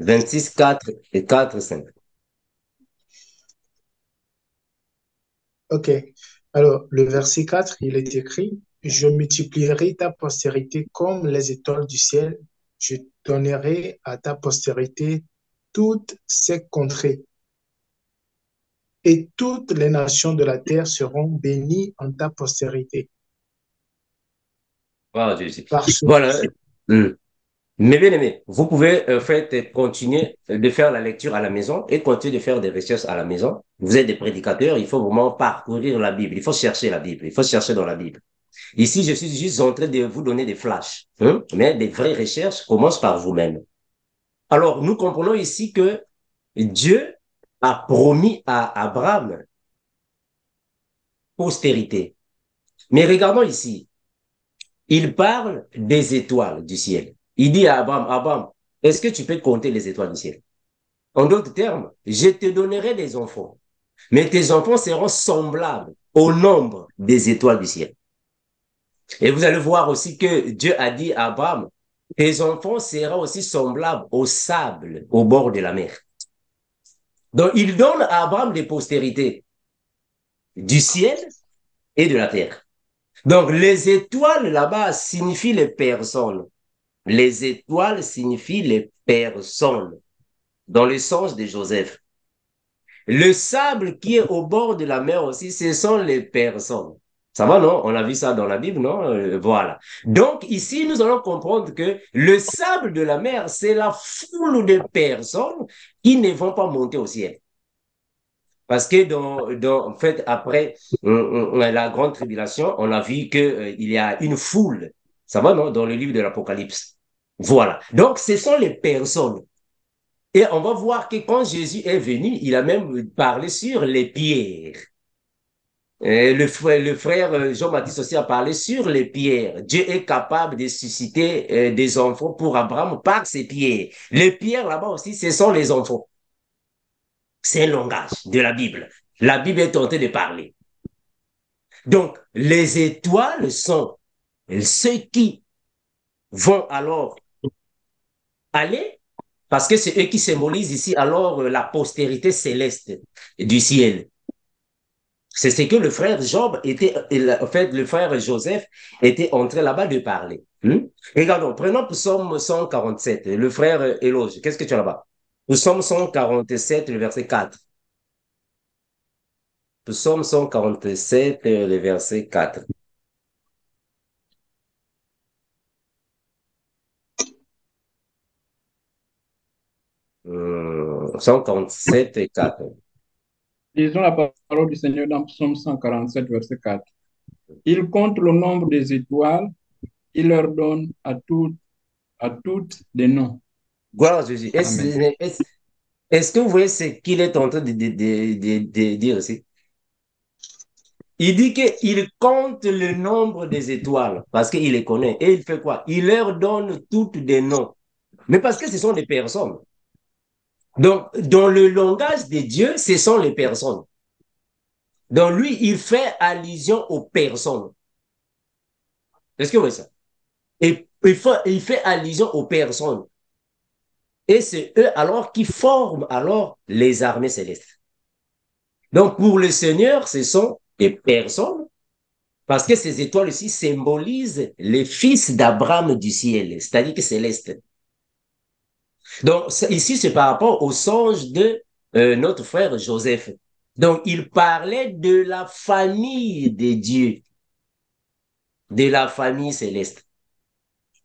26, 4 et 4 et 5. ok. Alors, le verset 4, il est écrit, je multiplierai ta postérité comme les étoiles du ciel, je donnerai à ta postérité toutes ces contrées, et toutes les nations de la terre seront bénies en ta postérité. Gloire à Jésus. Parce Voilà. Hum. Mais bien aimé, vous pouvez en fait continuer de faire la lecture à la maison et continuer de faire des recherches à la maison. Vous êtes des prédicateurs, il faut vraiment parcourir la Bible, il faut chercher la Bible, il faut chercher dans la Bible. Ici, je suis juste en train de vous donner des flashs, hein, mais des vraies recherches commencent par vous-même. Alors, nous comprenons ici que Dieu a promis à Abraham postérité. Mais regardons ici, il parle des étoiles du ciel. Il dit à Abraham, Abraham, est-ce que tu peux compter les étoiles du ciel? En d'autres termes, je te donnerai des enfants, mais tes enfants seront semblables au nombre des étoiles du ciel. Et vous allez voir aussi que Dieu a dit à Abraham, tes enfants seront aussi semblables au sable au bord de la mer. Donc, il donne à Abraham des postérités du ciel et de la terre. Donc, les étoiles là-bas signifient les personnes. Les étoiles signifient les personnes, dans le sens de Joseph. Le sable qui est au bord de la mer aussi, ce sont les personnes. Ça va, non? On a vu ça dans la Bible, non? Voilà. Donc, ici, nous allons comprendre que le sable de la mer, c'est la foule de personnes qui ne vont pas monter au ciel. Parce que en fait, après la grande tribulation, on a vu qu'il y a une foule. Ça va, non? Dans le livre de l'Apocalypse. Voilà. Donc, ce sont les personnes. Et on va voir que quand Jésus est venu, il a même parlé sur les pierres. Et le frère Jean-Baptiste aussi a parlé sur les pierres. Dieu est capable de susciter des enfants pour Abraham par ces pierres. Les pierres là-bas aussi, ce sont les enfants. C'est un langage de la Bible. La Bible est tentée de parler. Donc, les étoiles sont ceux qui vont alors aller, parce que c'est eux qui symbolisent ici alors la postérité céleste du ciel. C'est ce que le frère Job était, en fait, le frère Joseph était en train là-bas de parler. Regardons, prenons Psaume 147, le frère Éloge. Qu'est-ce que tu as là-bas? Psaume 147, le verset 4. Psaume 147, le verset 4. 147 et 4. Lisons la parole du Seigneur dans Psaume 147, verset 4. Il compte le nombre des étoiles, il leur donne à toutes des noms. Gloire à Jésus. Amen. Est-ce que vous voyez ce qu'il est en train de dire ici? Il dit qu'il compte le nombre des étoiles parce qu'il les connaît. Et il fait quoi? Il leur donne toutes des noms. Mais parce que ce sont des personnes. Donc, dans le langage de Dieu, ce sont les personnes. Donc, lui, il fait allusion aux personnes. Est-ce que vous voyez ça? Et il fait allusion aux personnes. Et c'est eux alors qui forment alors les armées célestes. Donc, pour le Seigneur, ce sont des personnes, parce que ces étoiles aussi symbolisent les fils d'Abraham du ciel, c'est-à-dire que céleste. Donc, ici, c'est par rapport au songe de notre frère Joseph. Donc, il parlait de la famille des dieux, de la famille céleste.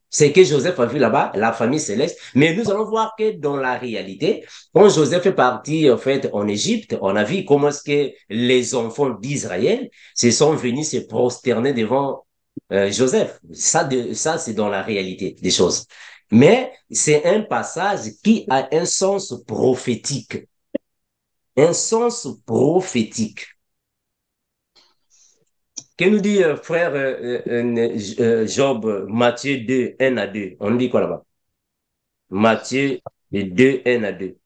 C'est que Joseph a vu là-bas, la famille céleste. Mais nous allons voir que dans la réalité, quand Joseph est parti, en fait, en Égypte, on a vu comment est-ce que les enfants d'Israël se sont venus se prosterner devant Joseph. Ça, c'est dans la réalité des choses. Mais c'est un passage qui a un sens prophétique. Un sens prophétique. Que nous dit frère Job, Matthieu 2, 1 à 2? On dit quoi là-bas? Matthieu 2, 1 à 2.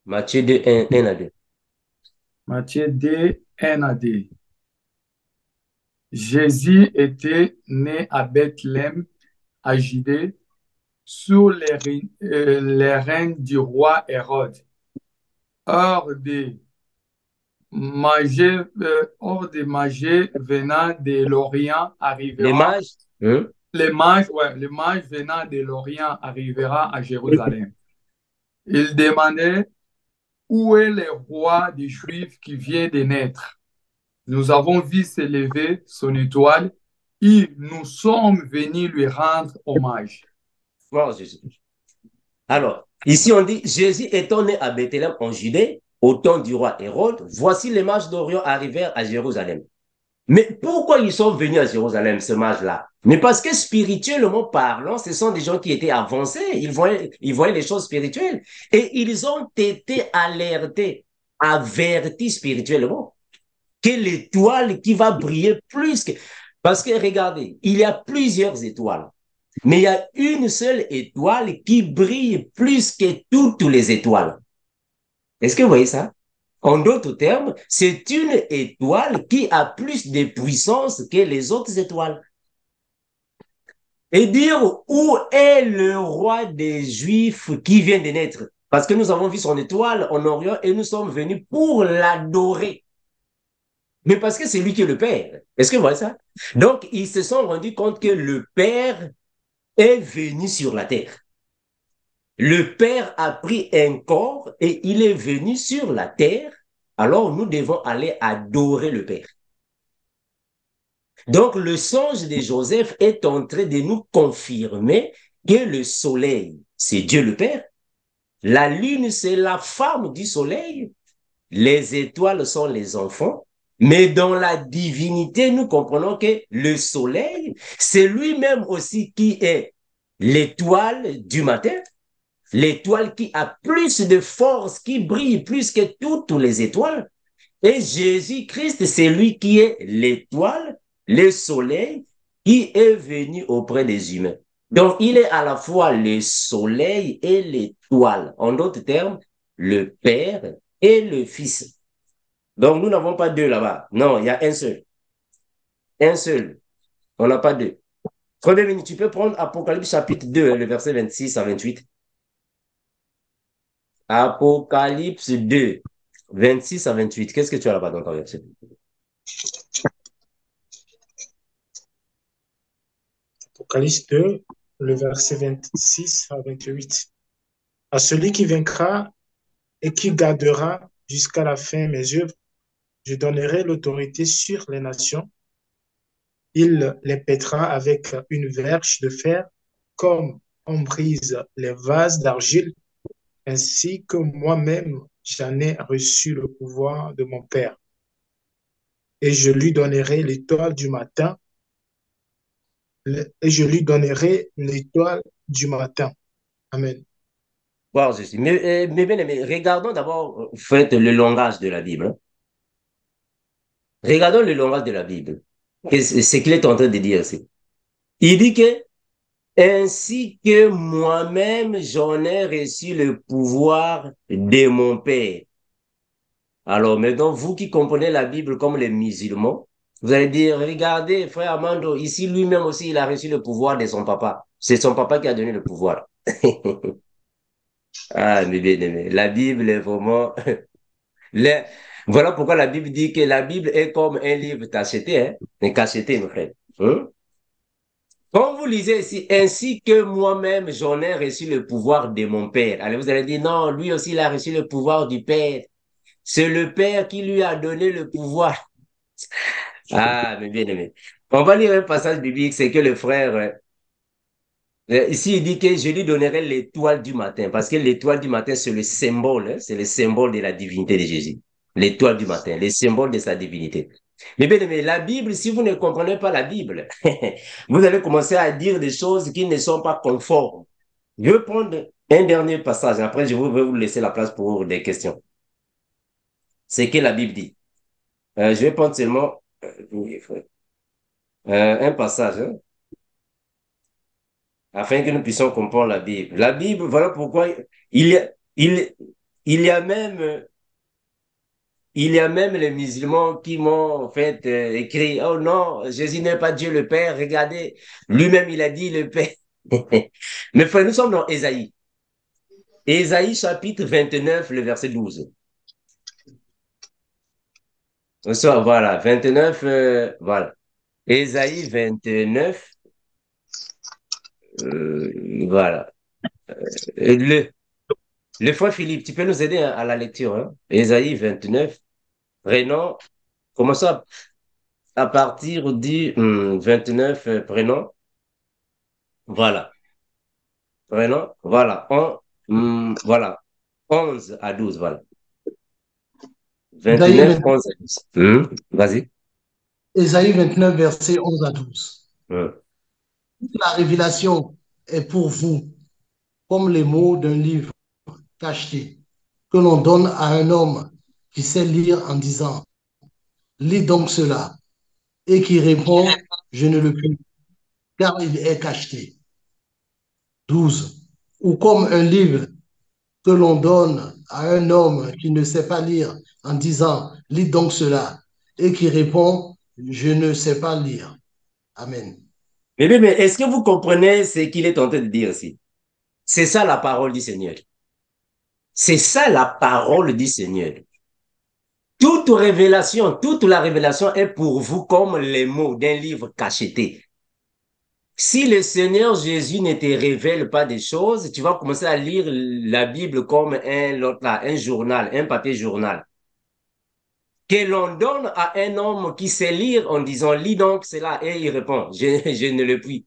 Matthieu 2, 1 à 2. Matthieu 2, 1 à 2. Jésus était né à Bethléem, à Judée, sous les règnes du roi Hérode. Hors des mages venant de l'Orient Les arrivera. mages, hein? Les mages venant de l'Orient arrivera à Jérusalem. Ils demandaient où est le roi des Juifs qui vient de naître. Nous avons vu s'élever son étoile et nous sommes venus lui rendre hommage. Bon, alors, ici on dit, Jésus étant né à Bethléem en Judée, au temps du roi Hérode, voici les mages d'Orient arrivèrent à Jérusalem. Mais pourquoi ils sont venus à Jérusalem, ces mages-là? Mais parce que spirituellement parlant, ce sont des gens qui étaient avancés, ils voyaient les choses spirituelles. Et ils ont été alertés, avertis spirituellement, que l'étoile qui va briller plus que... Parce que regardez, il y a plusieurs étoiles. Mais il y a une seule étoile qui brille plus que toutes les étoiles. Est-ce que vous voyez ça? En d'autres termes, c'est une étoile qui a plus de puissance que les autres étoiles. Et dire où est le roi des Juifs qui vient de naître? Parce que nous avons vu son étoile en Orient et nous sommes venus pour l'adorer. Mais parce que c'est lui qui est le Père. Est-ce que vous voyez ça? Donc, ils se sont rendus compte que le Père est venu sur la terre. Le Père a pris un corps et il est venu sur la terre. Alors, nous devons aller adorer le Père. Donc, le songe de Joseph est en train de nous confirmer que le soleil, c'est Dieu le Père. La lune, c'est la femme du soleil. Les étoiles sont les enfants. Mais dans la divinité, nous comprenons que le soleil, c'est lui-même aussi qui est l'étoile du matin. L'étoile qui a plus de force, qui brille plus que toutes les étoiles. Et Jésus-Christ, c'est lui qui est l'étoile, le soleil, qui est venu auprès des humains. Donc, il est à la fois le soleil et l'étoile. En d'autres termes, le Père et le Fils. Donc, nous n'avons pas deux là-bas. Non, il y a un seul. Un seul. On n'a pas deux. Frère Béni, tu peux prendre Apocalypse chapitre 2, le verset 26 à 28. Apocalypse 2, 26 à 28. Qu'est-ce que tu as là-bas dans ton verset? Apocalypse 2, le verset 26 à 28. À celui qui vaincra et qui gardera jusqu'à la fin mes œuvres, je donnerai l'autorité sur les nations. Il les pètera avec une verge de fer, comme on brise les vases d'argile, ainsi que moi-même j'en ai reçu le pouvoir de mon Père. Et je lui donnerai l'étoile du matin, et je lui donnerai l'étoile du matin. Amen. Wow, mais bien aimé, regardons d'abord fait, le langage de la Bible. Regardons le langage de la Bible. Ce qu'il est en train de dire, c'est. Il dit que ainsi que moi-même j'en ai reçu le pouvoir de mon Père. Alors maintenant, vous qui comprenez la Bible comme les musulmans, vous allez dire, regardez, frère Armando, ici lui-même aussi, il a reçu le pouvoir de son papa. C'est son papa qui a donné le pouvoir. Ah, mais bien aimé, la Bible est vraiment... Les- Voilà pourquoi la Bible dit que la Bible est comme un livre cacheté, hein? Un cacheté, mon frère. Hein? Quand vous lisez ici, ainsi que moi-même, j'en ai reçu le pouvoir de mon Père. Alors vous allez dire, non, lui aussi, il a reçu le pouvoir du Père. C'est le Père qui lui a donné le pouvoir. Ah, mais bien aimé. On va lire un passage biblique, c'est que le frère, ici il dit que je lui donnerai l'étoile du matin, parce que l'étoile du matin, c'est le symbole, hein, c'est le symbole de la divinité de Jésus. L'étoile du matin, le symbole de sa divinité. Mais bien aimé, la Bible, si vous ne comprenez pas la Bible, vous allez commencer à dire des choses qui ne sont pas conformes. Je vais prendre un dernier passage, après je vais vous laisser la place pour des questions. C'est que la Bible dit. Je vais prendre seulement un passage, hein, afin que nous puissions comprendre la Bible. La Bible, voilà pourquoi il y a, il, il y a même, il y a même les musulmans qui m'ont en fait écrit, oh non, Jésus n'est pas Dieu le Père, regardez, lui-même il a dit le Père. Mais frère, nous sommes dans Ésaïe. Ésaïe chapitre 29, le verset 12. Voilà, 29, voilà. Ésaïe 29, voilà. Le, le frère Philippe, tu peux nous aider à la lecture, hein? Ésaïe 29, prénom, commençons à partir du 29, prénom, voilà. Prénom, voilà. Voilà. 11 à 12, voilà. Ésaïe 29, 29, 11 à 12. Vas-y. Ésaïe 29, versets 11 à 12. Hum. La révélation est pour vous comme les mots d'un livre cacheté que l'on donne à un homme qui sait lire en disant, lis donc cela, et qui répond, je ne le puis, car il est cacheté. 12. Ou comme un livre que l'on donne à un homme qui ne sait pas lire en disant, lis donc cela, et qui répond, je ne sais pas lire. Amen. Mais est-ce que vous comprenez ce qu'il est en train de dire ici? C'est ça la parole du Seigneur. C'est ça la parole du Seigneur. Toute la révélation est pour vous comme les mots d'un livre cacheté. Si le Seigneur Jésus ne te révèle pas des choses, tu vas commencer à lire la Bible comme un journal, un papier journal, que l'on donne à un homme qui sait lire en disant, lis donc cela, et il répond, je ne le puis,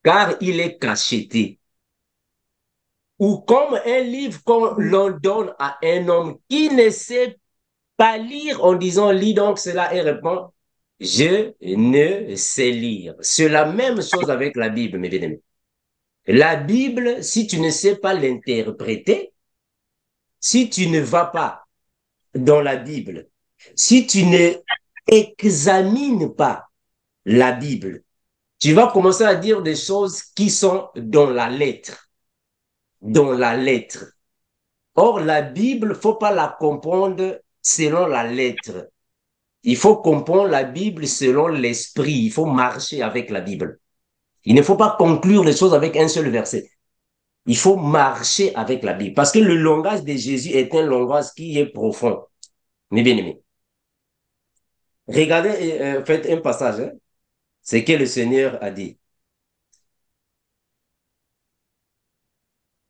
car il est cacheté. Ou comme un livre qu'on l'on donne à un homme qui ne sait pas lire en disant, lis donc cela, et répond, je ne sais lire. C'est la même chose avec la Bible, mes bien-aimés. La Bible, si tu ne sais pas l'interpréter, si tu ne vas pas dans la Bible, si tu ne examines pas la Bible, tu vas commencer à dire des choses qui sont dans la lettre. Dans la lettre. Or, la Bible, faut pas la comprendre selon la lettre. Il faut comprendre la Bible selon l'esprit. Il faut marcher avec la Bible. Il ne faut pas conclure les choses avec un seul verset. Il faut marcher avec la Bible. Parce que le langage de Jésus est un langage qui est profond. Mes bien-aimés. Regardez, faites un passage. Hein. C'est ce que le Seigneur a dit.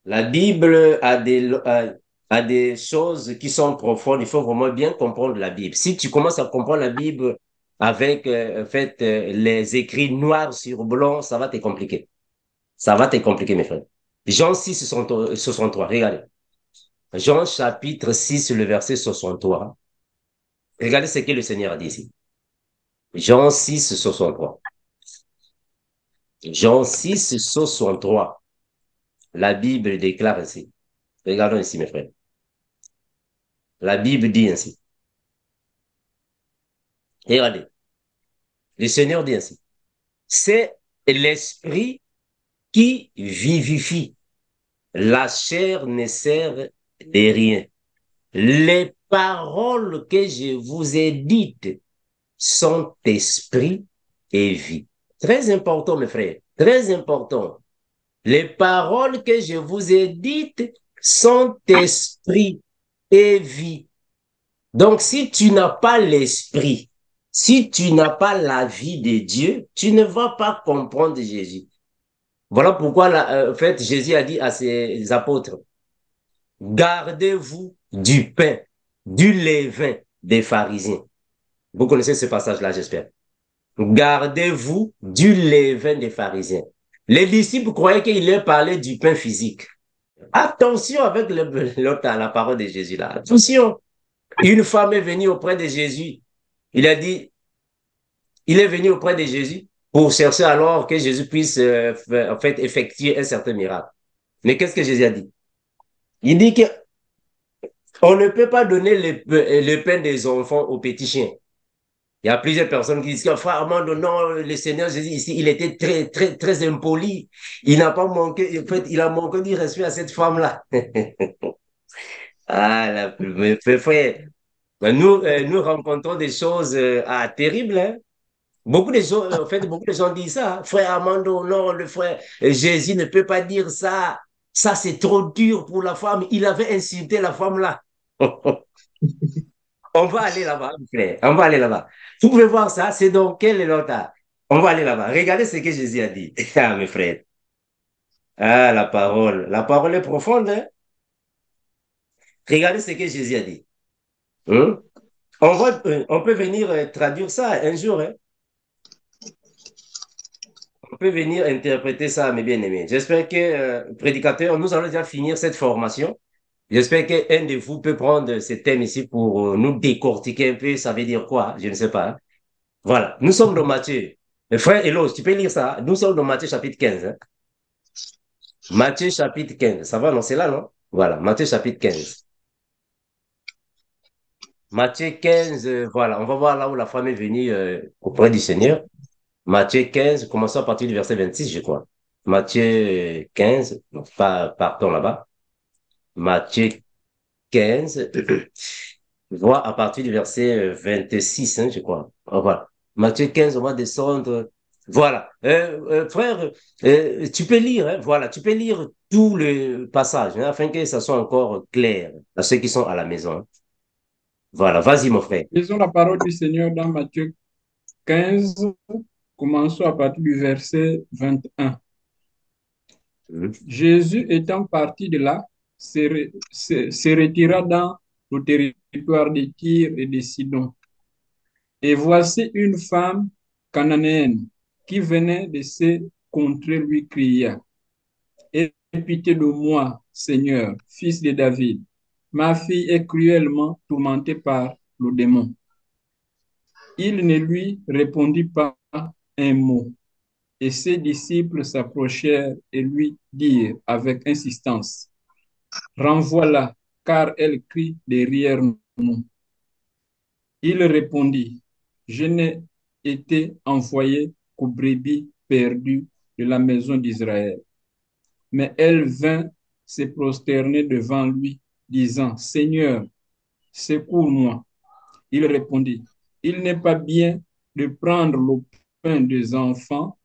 La Bible a des choses qui sont profondes. Il faut vraiment bien comprendre la Bible. Si tu commences à comprendre la Bible avec les écrits noirs sur blanc, ça va te compliquer. Ça va te compliquer, mes frères. Jean 6, 63, regardez. Jean chapitre 6, le verset 63. Regardez ce que le Seigneur a dit ici. Jean 6, 63. Jean 6, 63. La Bible déclare ainsi. Regardons ici, mes frères. La Bible dit ainsi. Regardez. Le Seigneur dit ainsi. C'est l'esprit qui vivifie. La chair ne sert de rien. Les paroles que je vous ai dites sont esprit et vie. Très important, mes frères. Très important. Les paroles que je vous ai dites sont esprit et vie. Donc, si tu n'as pas l'esprit, si tu n'as pas la vie de Dieu, tu ne vas pas comprendre Jésus. Voilà pourquoi, en fait, Jésus a dit à ses apôtres, gardez-vous du pain, du levain des pharisiens. Vous connaissez ce passage-là, j'espère. gardez-vous du levain des pharisiens. Les disciples croyaient qu'il leur parlait du pain physique. Attention avec la parole de Jésus là. Attention. Une femme est venue auprès de Jésus. Il a dit, il est venu auprès de Jésus pour chercher alors que Jésus puisse en fait effectuer un certain miracle. Mais qu'est-ce que Jésus a dit? Il dit que on ne peut pas donner le pain des enfants aux petits chiens. Il y a plusieurs personnes qui disent que frère Armando, non, le Seigneur Jésus ici, il était très, très, très impoli. Il n'a pas manqué, en fait, il a manqué du respect à cette femme-là. Ah, mais frère, nous rencontrons des choses terribles, hein. Beaucoup de gens, en fait, beaucoup de gens disent ça. Frère Armando, non, le frère Jésus ne peut pas dire ça. Ça, c'est trop dur pour la femme. Il avait insulté la femme là. On va aller là-bas, frère. On va aller là-bas. Vous pouvez voir ça, c'est dans quel est l'autre? On va aller là-bas. Regardez ce que Jésus a dit. Ah, mes frères. Ah, la parole. La parole est profonde, hein? Regardez ce que Jésus a dit. Hein? On peut venir traduire ça un jour, hein? On peut venir interpréter ça, mes bien-aimés. J'espère que, prédicateur, nous allons déjà finir cette formation. J'espère qu'un de vous peut prendre ce thème ici pour nous décortiquer un peu. Ça veut dire quoi? Je ne sais pas. Voilà. Nous sommes dans Matthieu. Frère Elos, tu peux lire ça? Nous sommes dans Matthieu chapitre 15. Hein? Matthieu chapitre 15. Ça va, non? C'est là, non? Voilà. Matthieu chapitre 15. Matthieu 15, voilà. On va voir là où la femme est venue auprès du Seigneur. Matthieu 15, commençons à partir du verset 26, je crois. Matthieu 15, non, partons là-bas. Matthieu 15, vois à partir du verset 26, hein, je crois. Voilà. Matthieu 15, on va descendre. Voilà. Frère, tu peux lire, hein, voilà, tu peux lire tout le passage, hein, afin que ça soit encore clair à ceux qui sont à la maison. Hein. Voilà, vas-y, mon frère. Lisons la parole du Seigneur dans Matthieu 15, commençons à partir du verset 21. Jésus étant parti de là, se retira dans le territoire de Tyr et de Sidon. Et voici une femme cananéenne qui venait de ces contrées lui cria, aie pitié de moi, Seigneur, fils de David. Ma fille est cruellement tourmentée par le démon. Il ne lui répondit pas un mot. Et ses disciples s'approchèrent et lui dirent avec insistance, renvoie-la, car elle crie derrière nous. Il répondit, je n'ai été envoyé qu'aux brebis perdues de la maison d'Israël. Mais elle vint se prosterner devant lui, disant, Seigneur, secours-moi. Il répondit, il n'est pas bien de prendre le pain des enfants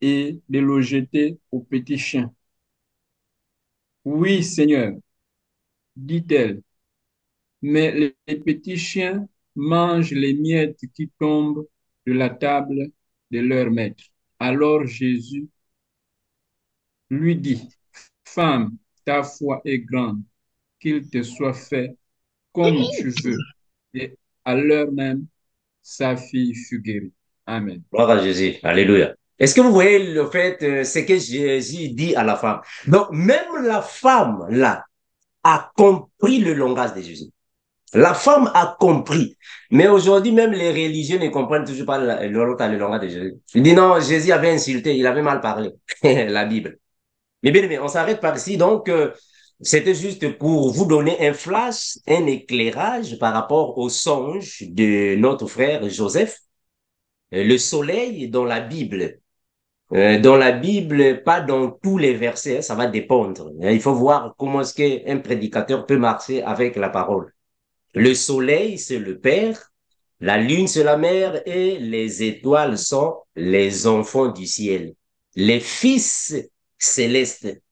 et de le jeter aux petits chiens. Oui, Seigneur, dit-elle, mais les petits chiens mangent les miettes qui tombent de la table de leur maître. Alors Jésus lui dit, femme, ta foi est grande, qu'il te soit fait comme tu veux. Et à l'heure même, sa fille fut guérie. Amen. Gloire à Jésus. Alléluia. Est-ce que vous voyez le fait, ce que Jésus dit à la femme? Donc, même la femme, là, a compris le langage de Jésus. La femme a compris. Mais aujourd'hui, même les religieux ne comprennent toujours pas le langage de Jésus. Il dit non, Jésus avait insulté, il avait mal parlé. La Bible. Mais bien aimé, on s'arrête par ici. Donc, c'était juste pour vous donner un flash, un éclairage par rapport au songe de notre frère Joseph. Le soleil dans la Bible. Dans la Bible, pas dans tous les versets, hein, ça va dépendre. Il faut voir comment est-ce qu'un prédicateur peut marcher avec la parole. Le soleil, c'est le Père, la lune, c'est la mère, et les étoiles sont les enfants du ciel. Les fils célestes,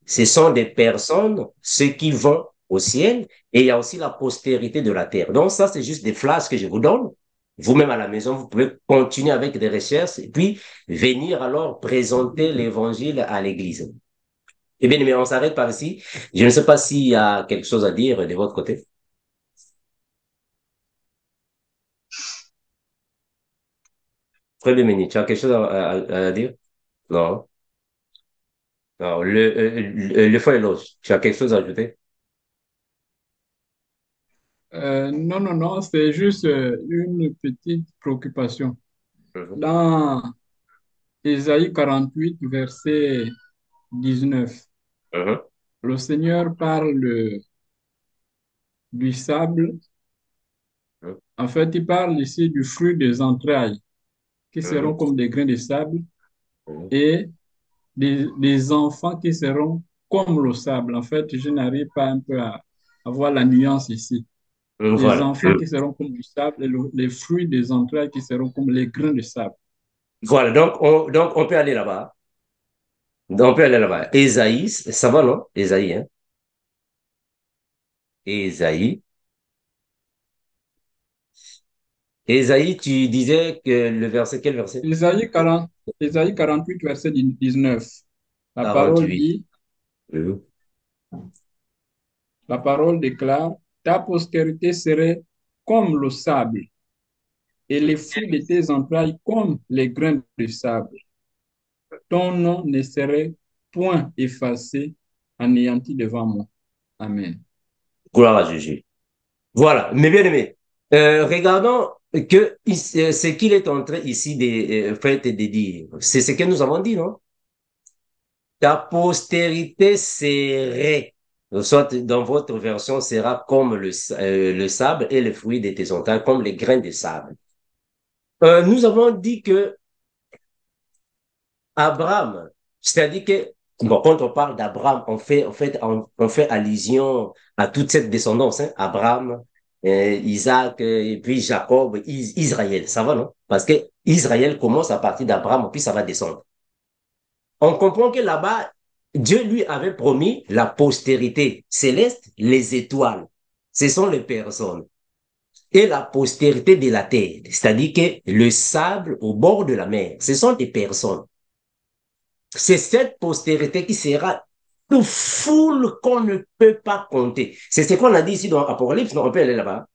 ce sont des personnes, ceux qui vont au ciel, et il y a aussi la postérité de la terre. Donc ça, c'est juste des flashs que je vous donne. Vous-même à la maison, vous pouvez continuer avec des recherches et puis venir alors présenter l'évangile à l'église. Eh bien, mais on s'arrête par ici. Je ne sais pas s'il y a quelque chose à dire de votre côté. Très bien, Méni. Tu as quelque chose à dire? Non. Non. Le frère Elos, tu as quelque chose à ajouter? Non, non, non, c'est juste une petite préoccupation. Mhm. Dans Ésaïe 48, verset 19, Mhm. le Seigneur parle du sable. En fait, il parle ici du fruit des entrailles, qui seront Mhm. comme des grains de sable, Mhm. et des enfants qui seront comme le sable. En fait, je n'arrive pas un peu à voir la nuance ici. Les Voilà. enfants qui seront comme du sable et les fruits des entrailles qui seront comme les grains de sable. Voilà. Donc, on peut aller là-bas. Donc, on peut aller là-bas. Ésaïe, ça va, non? Ésaïe, hein? Ésaïe. Ésaïe, tu disais que le verset, quel verset? Ésaïe 48, verset 19. La parole 48. dit, Mhm. la parole déclare, ta postérité serait comme le sable et les fruits de tes entrailles comme les grains de sable. Ton nom ne serait point effacé, anéanti devant moi. Amen. Gloire à Jésus. Voilà. Mais bien aimé, regardons que ce qu'il est en train ici de dire. C'est ce que nous avons dit, non? Ta postérité serait, soit dans votre version, sera comme le sable et les fruits de tes entrailles, comme les grains de sable. Nous avons dit que Abraham, c'est-à-dire que, bon, quand on parle d'Abraham, on fait allusion à toute cette descendance, hein, Abraham, Isaac, et puis Jacob, Israël, ça va, non? Parce que Israël commence à partir d'Abraham, puis ça va descendre. On comprend que là-bas, Dieu lui avait promis la postérité céleste, les étoiles. Ce sont les personnes. Et la postérité de la terre, c'est-à-dire que le sable au bord de la mer, ce sont des personnes. C'est cette postérité qui sera une foule qu'on ne peut pas compter. C'est ce qu'on a dit ici dans Apocalypse. Non, on peut aller là-bas.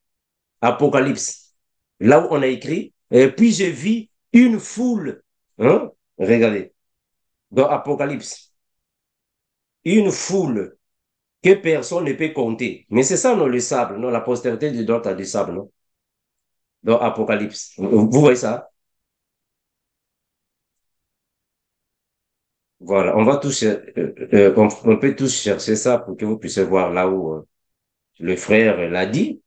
Apocalypse. Là où on a écrit, et puis je vis une foule. Hein? Regardez. Dans Apocalypse. Une foule que personne ne peut compter. Mais c'est ça, non, le sable, non, la postérité du dot du sable, non? Dans Apocalypse. Vous voyez ça? Voilà. On va tous, on peut tous chercher ça pour que vous puissiez voir là où le frère l'a dit.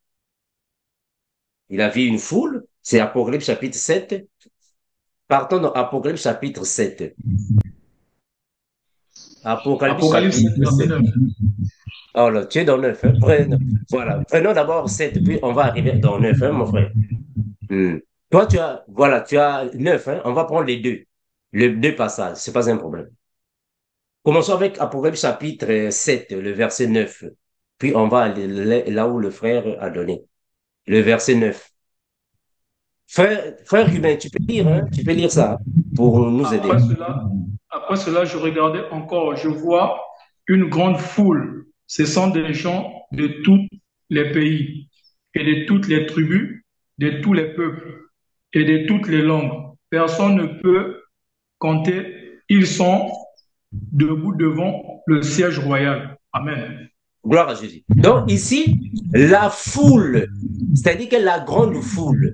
Il a vu une foule. C'est Apocalypse chapitre 7. Partons dans Apocalypse chapitre 7. Apocalypse Apocalypse 7, chapitre verset 7. 9. Oh là, tu es dans 9. Hein? Voilà. Prenons d'abord 7, puis on va arriver dans 9, hein, mon frère. Hmm. Toi, tu as 9, hein? On va prendre les deux passages, c'est pas un problème. Commençons avec Apocalypse chapitre 7, le verset 9. Puis on va aller là où le frère a donné. Le verset 9. Frère Hubin, tu peux lire, hein? Tu peux lire ça, hein, pour nous aider. Après cela, après cela, je regardais encore, je vois une grande foule. Ce sont des gens de tous les pays et de toutes les tribus, de tous les peuples et de toutes les langues. Personne ne peut compter. Ils sont debout devant le siège royal. Amen. Gloire à Jésus. Donc ici, la foule, c'est-à-dire que la grande foule,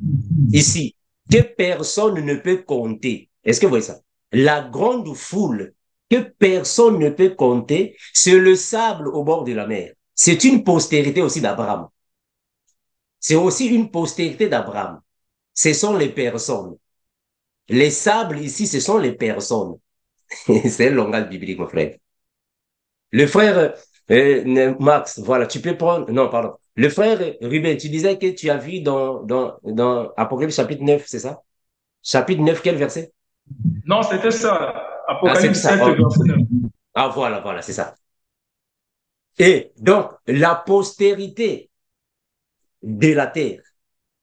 ici, que personne ne peut compter. Est-ce que vous voyez ça? La grande foule que personne ne peut compter, c'est le sable au bord de la mer. C'est une postérité aussi d'Abraham. C'est aussi une postérité d'Abraham. Ce sont les personnes. Les sables ici, ce sont les personnes. C'est un langage biblique, mon frère. Le frère Max, voilà, tu peux prendre. Non, pardon. Le frère Ruben, tu disais que tu as vu dans Apocalypse chapitre 9, c'est ça? Chapitre 9, quel verset? Non, c'était ça. Ah, c'est Apocalypse ça. 7, Oh. verset 9. Ah, voilà, c'est ça. Et donc, la postérité de la terre,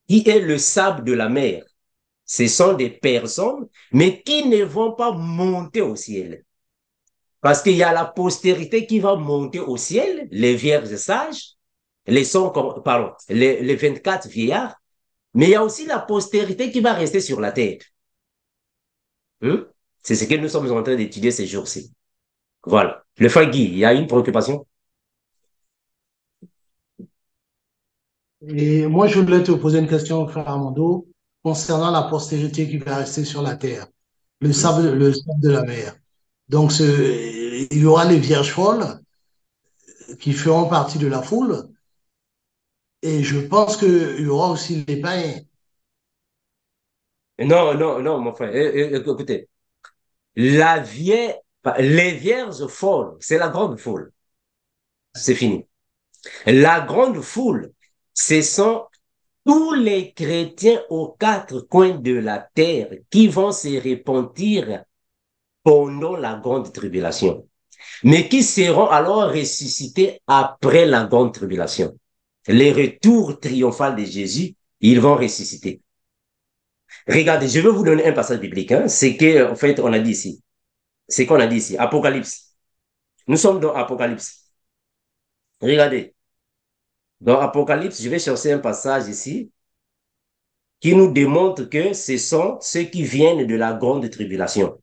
qui est le sable de la mer, ce sont des personnes, mais qui ne vont pas monter au ciel. Parce qu'il y a la postérité qui va monter au ciel, les vierges sages, les 24 vieillards, mais il y a aussi la postérité qui va rester sur la terre. Hein? C'est ce que nous sommes en train d'étudier ces jours-ci. Voilà. Le frère Guy, il y a une préoccupation? Et moi, je voulais te poser une question, frère Armando, concernant la postérité qui va rester sur la terre, le sable de la mer. Donc, il y aura les vierges folles qui feront partie de la foule, et je pense qu'il y aura aussi les païens. Non, non, non, mon frère. Écoutez, la vierge, les vierges folles, c'est la grande foule. C'est fini. La grande foule, ce sont tous les chrétiens aux quatre coins de la terre qui vont se repentir pendant la grande tribulation, mais qui seront alors ressuscités après la grande tribulation. Les retours triomphal de Jésus, ils vont ressusciter. Regardez, je vais vous donner un passage biblique. Hein. C'est que, en fait, on a dit ici. C'est qu'on a dit ici. Apocalypse. Nous sommes dans Apocalypse. Regardez. Dans Apocalypse, je vais chercher un passage ici qui nous démontre que ce sont ceux qui viennent de la grande tribulation.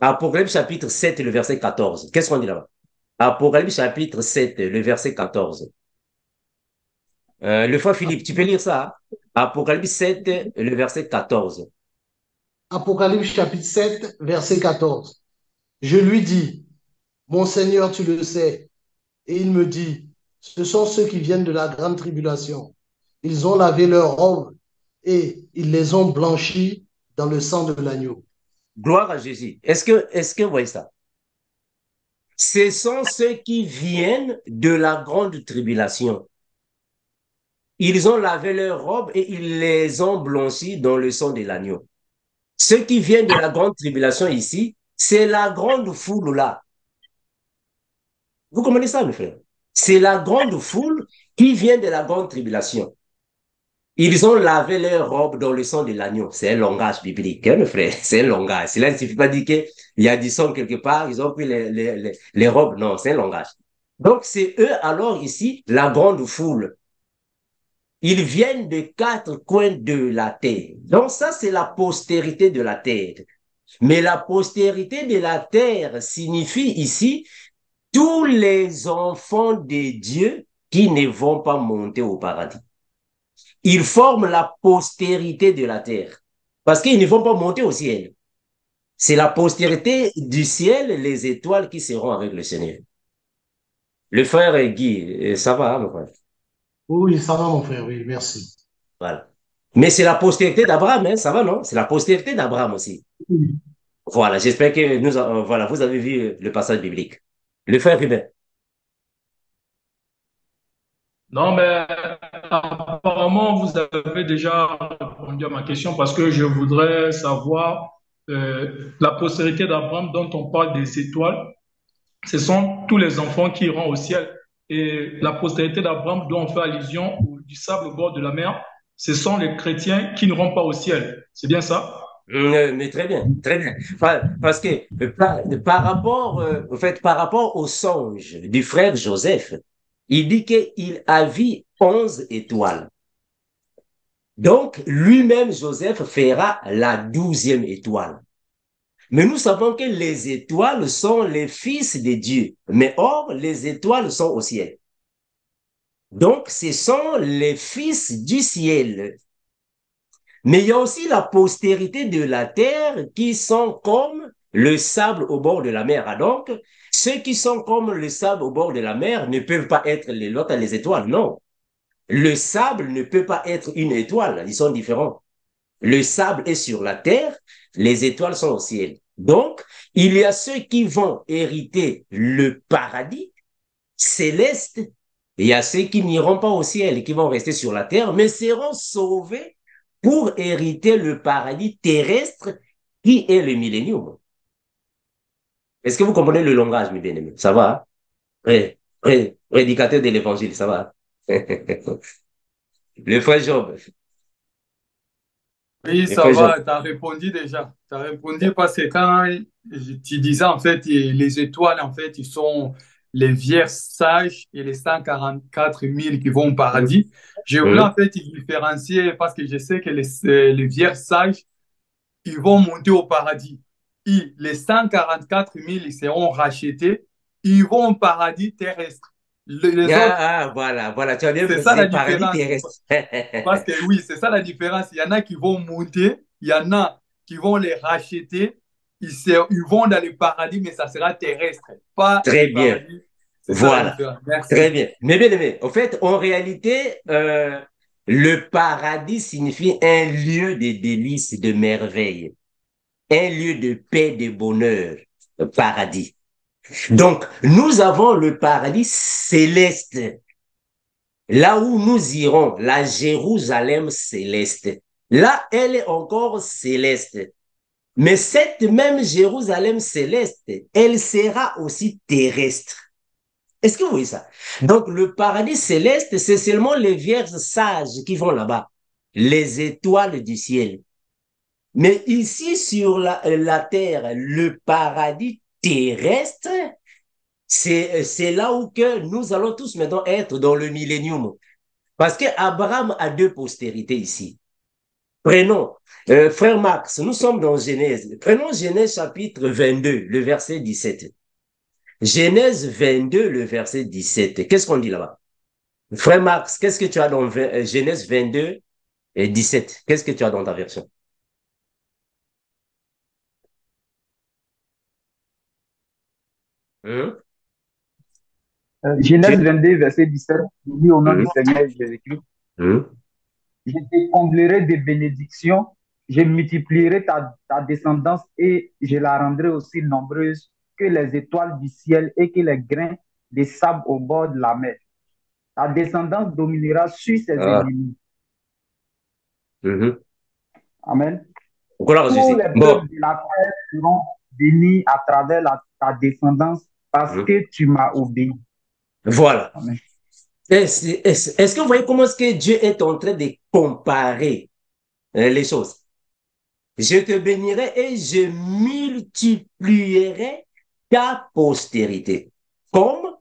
Apocalypse chapitre 7, le verset 14. Qu'est-ce qu'on dit là-bas? Apocalypse chapitre 7, le verset 14. Le frère Philippe, tu peux lire ça? Hein? Apocalypse 7, le verset 14. Apocalypse chapitre 7, verset 14. Je lui dis, mon Seigneur, tu le sais. Et il me dit, ce sont ceux qui viennent de la grande tribulation. Ils ont lavé leurs robes et ils les ont blanchis dans le sang de l'agneau. Gloire à Jésus. Est-ce que vous voyez ça? Ce sont ceux qui viennent de la grande tribulation. Ils ont lavé leurs robes et ils les ont blanchis dans le sang de l'agneau. Ceux qui viennent de la grande tribulation ici, c'est la grande foule là. Vous comprenez ça, mes frères? C'est la grande foule qui vient de la grande tribulation. Ils ont lavé leurs robes dans le sang de l'agneau. C'est un langage biblique, hein, mes frères? C'est un langage. Cela ne suffit pas de dire qu'il y a du sang quelque part, ils ont pris les robes. Non, c'est un langage. Donc, c'est eux alors ici, la grande foule. Ils viennent de quatre coins de la terre. Donc ça, c'est la postérité de la terre. Mais la postérité de la terre signifie ici tous les enfants de Dieu qui ne vont pas monter au paradis. Ils forment la postérité de la terre parce qu'ils ne vont pas monter au ciel. C'est la postérité du ciel, les étoiles qui seront avec le Seigneur. Le frère Guy, ça va, hein, mon frère? Oui, ça va, mon frère, oui, merci. Voilà. Mais c'est la postérité d'Abraham, hein, ça va, non? C'est la postérité d'Abraham aussi. Oui. Voilà, j'espère que voilà, vous avez vu le passage biblique. Le frère Hubert. Non, mais apparemment, vous avez déjà répondu à ma question parce que je voudrais savoir la postérité d'Abraham dont on parle des étoiles. Ce sont tous les enfants qui iront au ciel. Et la postérité d'Abraham dont on fait allusion du sable au bord de la mer, ce sont les chrétiens qui n'iront pas au ciel. C'est bien ça? Mais très bien, très bien. Parce que par rapport, en fait, par rapport au songe du frère Joseph, il dit qu'il a vu 11 étoiles. Donc, lui-même, Joseph, fera la 12e étoile. Mais nous savons que les étoiles sont les fils de Dieu. Mais or, les étoiles sont au ciel. Donc, ce sont les fils du ciel. Mais il y a aussi la postérité de la terre qui sont comme le sable au bord de la mer. Ah, donc, ceux qui sont comme le sable au bord de la mer ne peuvent pas être les étoiles. Non. Le sable ne peut pas être une étoile. Ils sont différents. Le sable est sur la terre, les étoiles sont au ciel. Donc, il y a ceux qui vont hériter le paradis céleste, et il y a ceux qui n'iront pas au ciel et qui vont rester sur la terre, mais seront sauvés pour hériter le paradis terrestre qui est le millénium. Est-ce que vous comprenez le langage, mes bien-aimés? Ça va? Prédicateur de l'évangile, ça va? Le frère Job. Oui, Le ça frère Job. va, tu as répondu déjà. Tu as répondu parce que quand tu disais, en fait, les étoiles, en fait, ils sont les vierges sages et les 144 000 qui vont au paradis. Je voulais, en fait, différencier parce que je sais que les vierges sages, ils vont monter au paradis. Et les 144 000, ils seront rachetés. Ils vont au paradis terrestre. Les autres, Voilà, tu as bien c'est ça la précisé, paradis différence. terrestre. Parce que oui, c'est ça la différence. Il y en a qui vont monter, il y en a qui vont les racheter. Ils vont dans le paradis, mais ça sera terrestre, pas Très le bien, paradis. C'est ça la voilà, différence. très Merci. bien. Mais bien aimé, en fait, en réalité, le paradis signifie un lieu de délices, de merveille, un lieu de paix, de bonheur, le paradis. Donc, nous avons le paradis céleste, là où nous irons, la Jérusalem céleste. Là, elle est encore céleste. Mais cette même Jérusalem céleste, elle sera aussi terrestre. Est-ce que vous voyez ça? Donc, le paradis céleste, c'est seulement les vierges sages qui vont là-bas, les étoiles du ciel. Mais ici, sur la terre, le paradis terrestre, c'est là où que nous allons tous maintenant être dans le millénium. Parce que Abraham a deux postérités ici. Prenons, frère Max, nous sommes dans Genèse. Prenons Genèse chapitre 22, le verset 17. Genèse 22, le verset 17. Qu'est-ce qu'on dit là-bas? Frère Max, qu'est-ce que tu as dans Genèse 22 et 17? Qu'est-ce que tu as dans ta version? Hein? Genèse Tu... 22, verset 17, il dit au nom du Hein? Seigneur Jésus-Christ, Hein? je te comblerai de bénédictions, je multiplierai ta descendance et je la rendrai aussi nombreuse que les étoiles du ciel et que les grains des sables au bord de la mer. Ta descendance dominera sur ses Ah. ennemis. Mhm. Amen. Gloire à Tous Jésus. les Bon. peuples de la terre seront bénis à travers ta descendance parce Hein? que tu m'as obéi. Voilà. Amen. Est-ce que vous voyez comment est-ce que Dieu est en train de comparer les choses? Je te bénirai et je multiplierai ta postérité, comme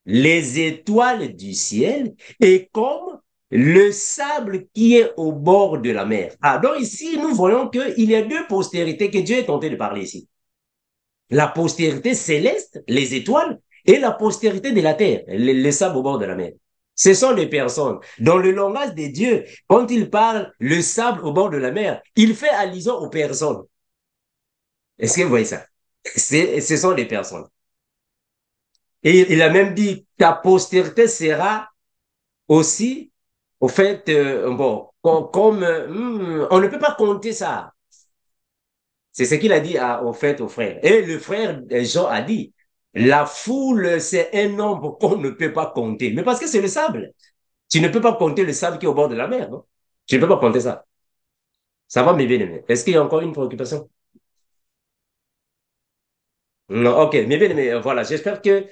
les étoiles du ciel et comme le sable qui est au bord de la mer. Ah, donc ici, nous voyons qu'il y a deux postérités que Dieu est tenté de parler ici. La postérité céleste, les étoiles, et la postérité de la terre, le sable au bord de la mer. Ce sont des personnes. Dans le langage de Dieu, quand il parle le sable au bord de la mer, il fait allusion aux personnes. Est-ce que vous voyez ça? Ce sont des personnes. Et il a même dit, ta postérité sera aussi, au fait, bon, comme on ne peut pas compter ça. C'est ce qu'il a dit au fait au frère. Et le frère Jean a dit, la foule, c'est un nombre qu'on ne peut pas compter. Mais parce que c'est le sable. Tu ne peux pas compter le sable qui est au bord de la mer, non? Tu ne peux pas compter ça. Ça va, mes bien-aimés. Est-ce qu'il y a encore une préoccupation? Non, ok, mes bien-aimés, voilà. J'espère que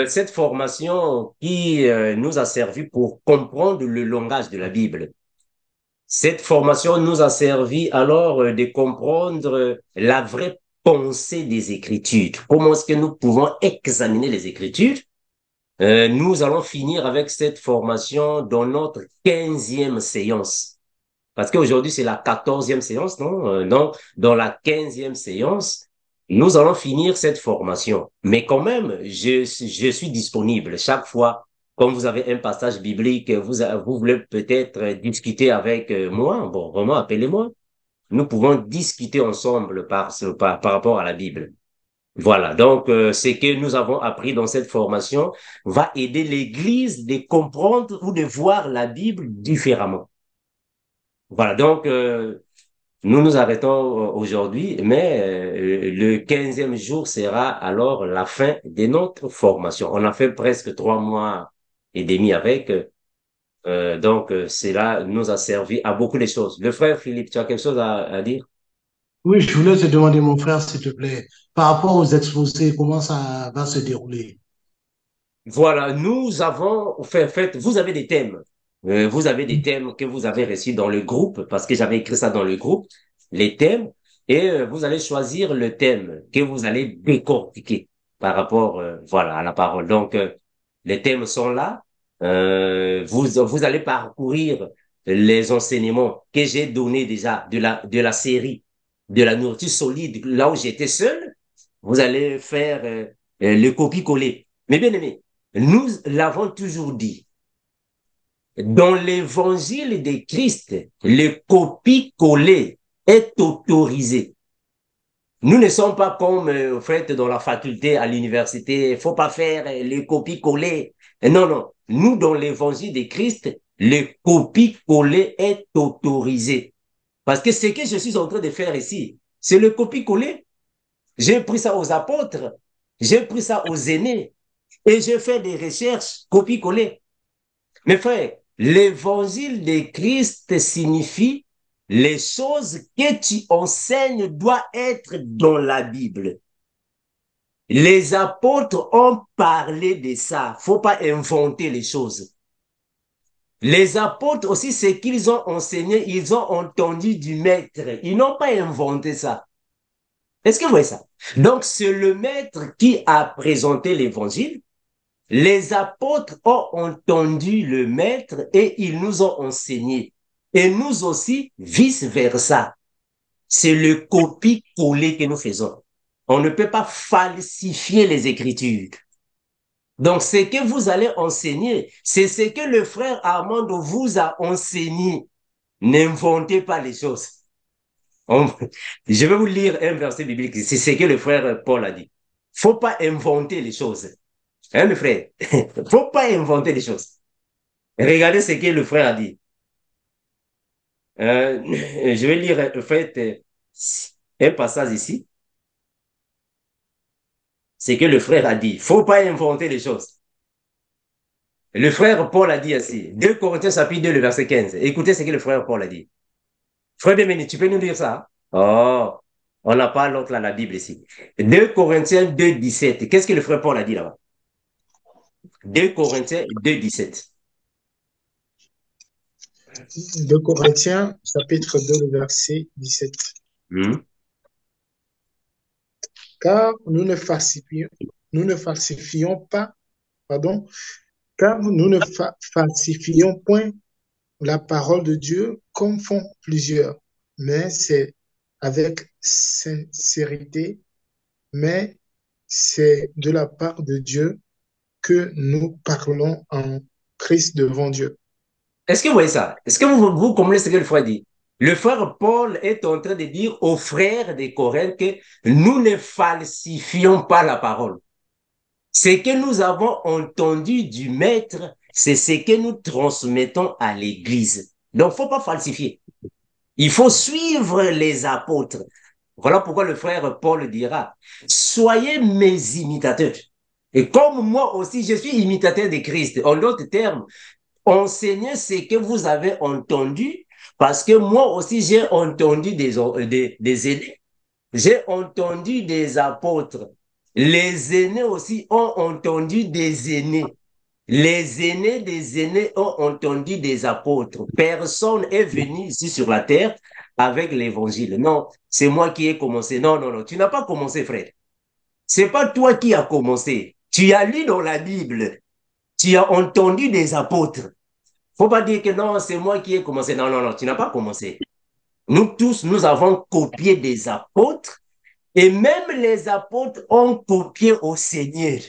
cette formation qui nous a servi pour comprendre le langage de la Bible, cette formation nous a servi alors de comprendre la vraie pensée des Écritures. Comment est-ce que nous pouvons examiner les Écritures? Nous allons finir avec cette formation dans notre 15e séance. Parce qu'aujourd'hui, c'est la 14e séance, non? Donc, dans la 15e séance, nous allons finir cette formation. Mais quand même, je suis disponible chaque fois. Quand vous avez un passage biblique, vous voulez peut-être discuter avec moi, bon, vraiment, appelez-moi. Nous pouvons discuter ensemble par rapport à la Bible. Voilà, donc ce que nous avons appris dans cette formation va aider l'Église de comprendre ou de voir la Bible différemment. Voilà, donc nous nous arrêtons aujourd'hui, mais le 15e jour sera alors la fin de notre formation. On a fait presque 3 mois et demi avec, donc cela nous a servi à beaucoup de choses. Le frère Philippe, tu as quelque chose à dire? Oui, je voulais te demander, mon frère, s'il te plaît, par rapport aux exposés, comment ça va se dérouler? Voilà, nous avons fait, en fait, vous avez des thèmes. Vous avez des thèmes que vous avez reçus dans le groupe, parce que j'avais écrit ça dans le groupe, les thèmes, et vous allez choisir le thème que vous allez décortiquer par rapport, voilà, à la parole. Donc, les thèmes sont là. Vous allez parcourir les enseignements que j'ai donnés déjà de la série de la nourriture solide, là où j'étais seul, vous allez faire le copier-coller. Mais bien aimé, nous l'avons toujours dit, dans l'évangile de Christ, le copier-coller est autorisé. Nous ne sommes pas comme, en fait, dans la faculté, à l'université, il faut pas faire les copier-coller. Non, non. Nous, dans l'évangile de Christ, le copier-coller est autorisé. Parce que ce que je suis en train de faire ici, c'est le copier-coller. J'ai pris ça aux apôtres, j'ai pris ça aux aînés, et j'ai fait des recherches copier-coller. Mes frères, l'évangile de Christ signifie les choses que tu enseignes doivent être dans la Bible. Les apôtres ont parlé de ça. Faut pas inventer les choses. Les apôtres aussi, ce qu'ils ont enseigné, ils ont entendu du maître. Ils n'ont pas inventé ça. Est-ce que vous voyez ça? Donc, c'est le maître qui a présenté l'évangile. Les apôtres ont entendu le maître et ils nous ont enseigné. Et nous aussi, vice-versa. C'est le copier-coller que nous faisons. On ne peut pas falsifier les Écritures. Donc, ce que vous allez enseigner, c'est ce que le frère Armand vous a enseigné. N'inventez pas les choses. Je vais vous lire un verset biblique. C'est ce que le frère Paul a dit. Faut pas inventer les choses. Hein, mes frères? Faut pas inventer les choses. Regardez ce que le frère a dit. Je vais lire, en fait, un passage ici. C'est que le frère a dit. Faut pas inventer les choses. Le frère Paul a dit ainsi. 2 Corinthiens chapitre 2, le verset 15. Écoutez ce que le frère Paul a dit. Frère Béméni, tu peux nous dire ça? Oh, on n'a pas l'autre là, la Bible ici. 2 Corinthiens 2, 17. Qu'est-ce que le frère Paul a dit là-bas? 2 Corinthiens 2, 17. 2 Corinthiens, chapitre 2, le verset 17. Car nous ne falsifions pas, pardon, car nous ne falsifions point la parole de Dieu comme font plusieurs, mais c'est avec sincérité, mais c'est de la part de Dieu que nous parlons en Christ devant Dieu. Est-ce que vous voyez ça? Est-ce que vous comprenez ce que le frère dit? Le frère Paul est en train de dire aux frères de Corinthe que nous ne falsifions pas la parole. Ce que nous avons entendu du maître, c'est ce que nous transmettons à l'église. Donc, faut pas falsifier. Il faut suivre les apôtres. Voilà pourquoi le frère Paul dira, soyez mes imitateurs. Et comme moi aussi, je suis imitateur de Christ. En d'autres termes, enseignez ce que vous avez entendu, parce que moi aussi, j'ai entendu des aînés. J'ai entendu des apôtres. Les aînés aussi ont entendu des aînés. Les aînés des aînés ont entendu des apôtres. Personne est venu ici sur la terre avec l'évangile. Non, c'est moi qui ai commencé. Non, non, non, tu n'as pas commencé, frère. C'est pas toi qui as commencé. Tu as lu dans la Bible. Tu as entendu des apôtres. Faut pas dire que non, c'est moi qui ai commencé. Non, non, non, tu n'as pas commencé. Nous tous, nous avons copié des apôtres et même les apôtres ont copié au Seigneur.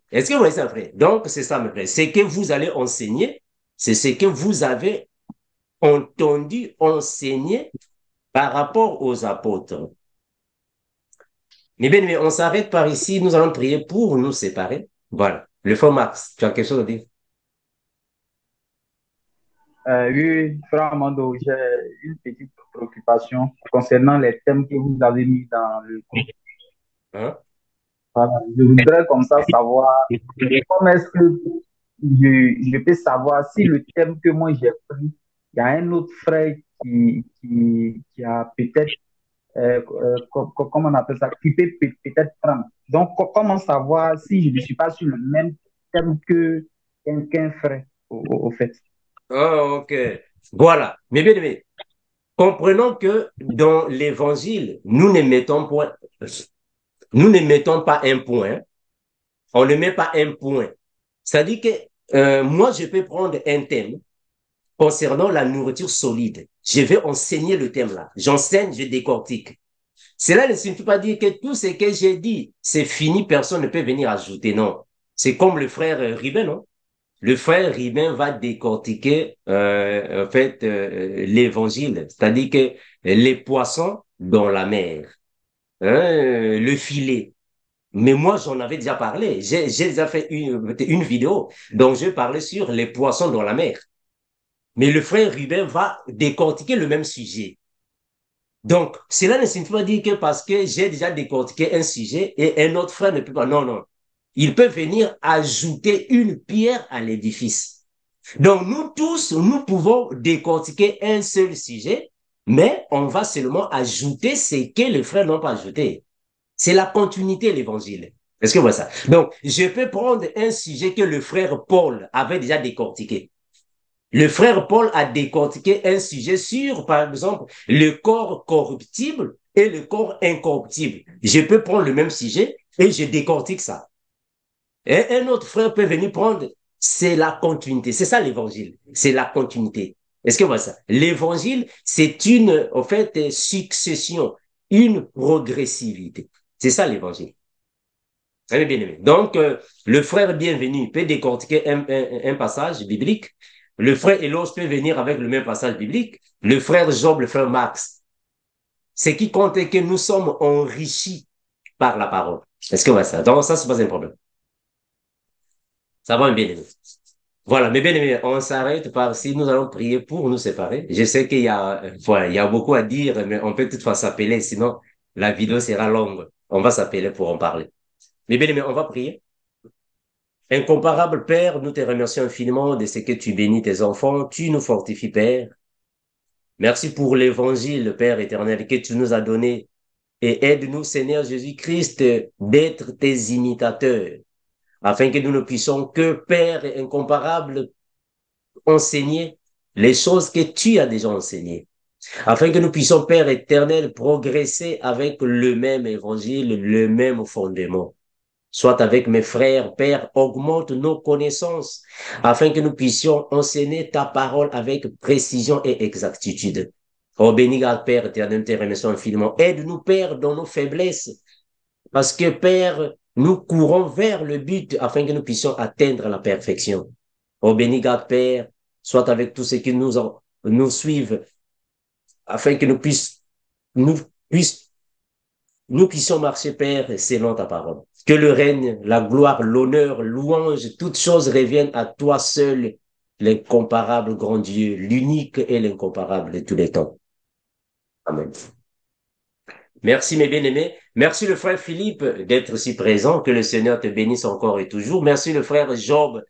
Est-ce que vous voyez ça, frère? Donc, c'est ça, mes frères. Ce que vous allez enseigner, c'est ce que vous avez entendu enseigner par rapport aux apôtres. Mais bien, mais on s'arrête par ici. Nous allons prier pour nous séparer. Voilà. Le frère Max, tu as quelque chose à dire? Oui, frère Amando, j'ai une petite préoccupation concernant les thèmes que vous avez mis dans le groupe. Hein? Voilà. Je voudrais comme ça savoir comment est-ce que je peux savoir si le thème que moi j'ai pris, il y a un autre frère qui a peut-être, comment on appelle ça, qui peut peut-être prendre. Donc, comment savoir si je ne suis pas sur le même thème qu'un frère, au fait? Oh, ok. Voilà. Mais bien aimé, comprenons que dans l'évangile, nous ne mettons pas un point. On ne met pas un point. C'est-à-dire que moi, je peux prendre un thème concernant la nourriture solide. Je vais enseigner le thème là. J'enseigne, je décortique. Cela ne signifie pas dire que tout ce que j'ai dit, c'est fini, personne ne peut venir ajouter. Non. C'est comme le frère Ribin, non? Le frère Ribin va décortiquer en fait l'évangile, c'est-à-dire que les poissons dans la mer, le filet. Mais moi, j'en avais déjà parlé. J'ai déjà fait une vidéo dont je parlais sur les poissons dans la mer. Mais le frère Rubin va décortiquer le même sujet. Donc, cela ne signifie pas dire que parce que j'ai déjà décortiqué un sujet et un autre frère ne peut pas. Non, non. Il peut venir ajouter une pierre à l'édifice. Donc, nous tous, nous pouvons décortiquer un seul sujet, mais on va seulement ajouter ce que les frères n'ont pas ajouté. C'est la continuité, l'évangile. Est-ce que vous voyez ça? Donc, je peux prendre un sujet que le frère Paul avait déjà décortiqué. Le frère Paul a décortiqué un sujet sur, par exemple, le corps corruptible et le corps incorruptible. Je peux prendre le même sujet et je décortique ça. Et un autre frère peut venir prendre, c'est la continuité. C'est ça l'évangile. C'est la continuité. Est-ce que vous voyez ça? L'évangile, c'est une, en fait, succession, une progressivité. C'est ça l'évangile. Bien aimé. Donc, le frère bienvenu peut décortiquer un passage biblique. Le frère Elos peut venir avec le même passage biblique. Le frère Job, le frère Max. Ce qui compte est que nous sommes enrichis par la parole. Est-ce que vous voyez ça? Donc, ça, c'est pas un problème. Ça va, bien aimé. Voilà, mais bien aimé, on s'arrête par si nous allons prier pour nous séparer. Je sais qu'il y a, voilà, il y a beaucoup à dire, mais on peut toutefois s'appeler, sinon la vidéo sera longue. On va s'appeler pour en parler. Mais bien aimé, on va prier. Incomparable Père, nous te remercions infiniment de ce que tu bénis tes enfants, tu nous fortifies, Père. Merci pour l'évangile, Père éternel, que tu nous as donné et aide-nous, Seigneur Jésus-Christ, d'être tes imitateurs, afin que nous ne puissions que, Père incomparable, enseigner les choses que tu as déjà enseignées, afin que nous puissions, Père éternel, progresser avec le même évangile, le même fondement. Soit avec mes frères, Père, augmente nos connaissances afin que nous puissions enseigner ta parole avec précision et exactitude. Oh, béni garde, Père éternel, te remercions infiniment. Aide-nous, Père, dans nos faiblesses, parce que, Père, nous courons vers le but afin que nous puissions atteindre la perfection. Oh, béni garde, Père, soit avec tous ceux qui nous suivent, afin que nous puissions marcher, Père, selon ta parole. Que le règne, la gloire, l'honneur, louange, toutes choses reviennent à toi seul, l'incomparable grand Dieu, l'unique et l'incomparable de tous les temps. Amen. Merci mes bien-aimés. Merci le frère Philippe d'être si présent. Que le Seigneur te bénisse encore et toujours. Merci le frère Job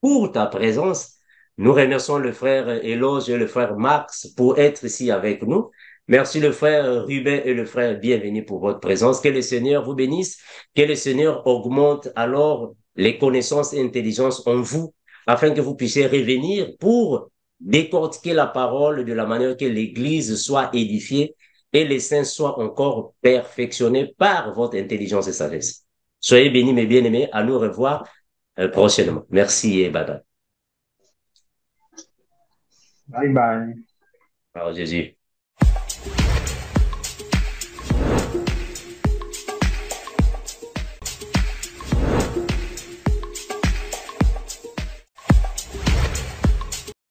pour ta présence. Nous remercions le frère Éloge et le frère Max pour être ici avec nous. Merci le frère Ruben et le frère bienvenue pour votre présence. Que le Seigneur vous bénisse. Que le Seigneur augmente alors les connaissances et intelligences en vous afin que vous puissiez revenir pour décortiquer la parole de la manière que l'Église soit édifiée et les saints soient encore perfectionnés par votre intelligence et sagesse. Soyez bénis mes bien-aimés. À nous revoir prochainement. Merci et bye bye. Bye bye. Alors Jésus.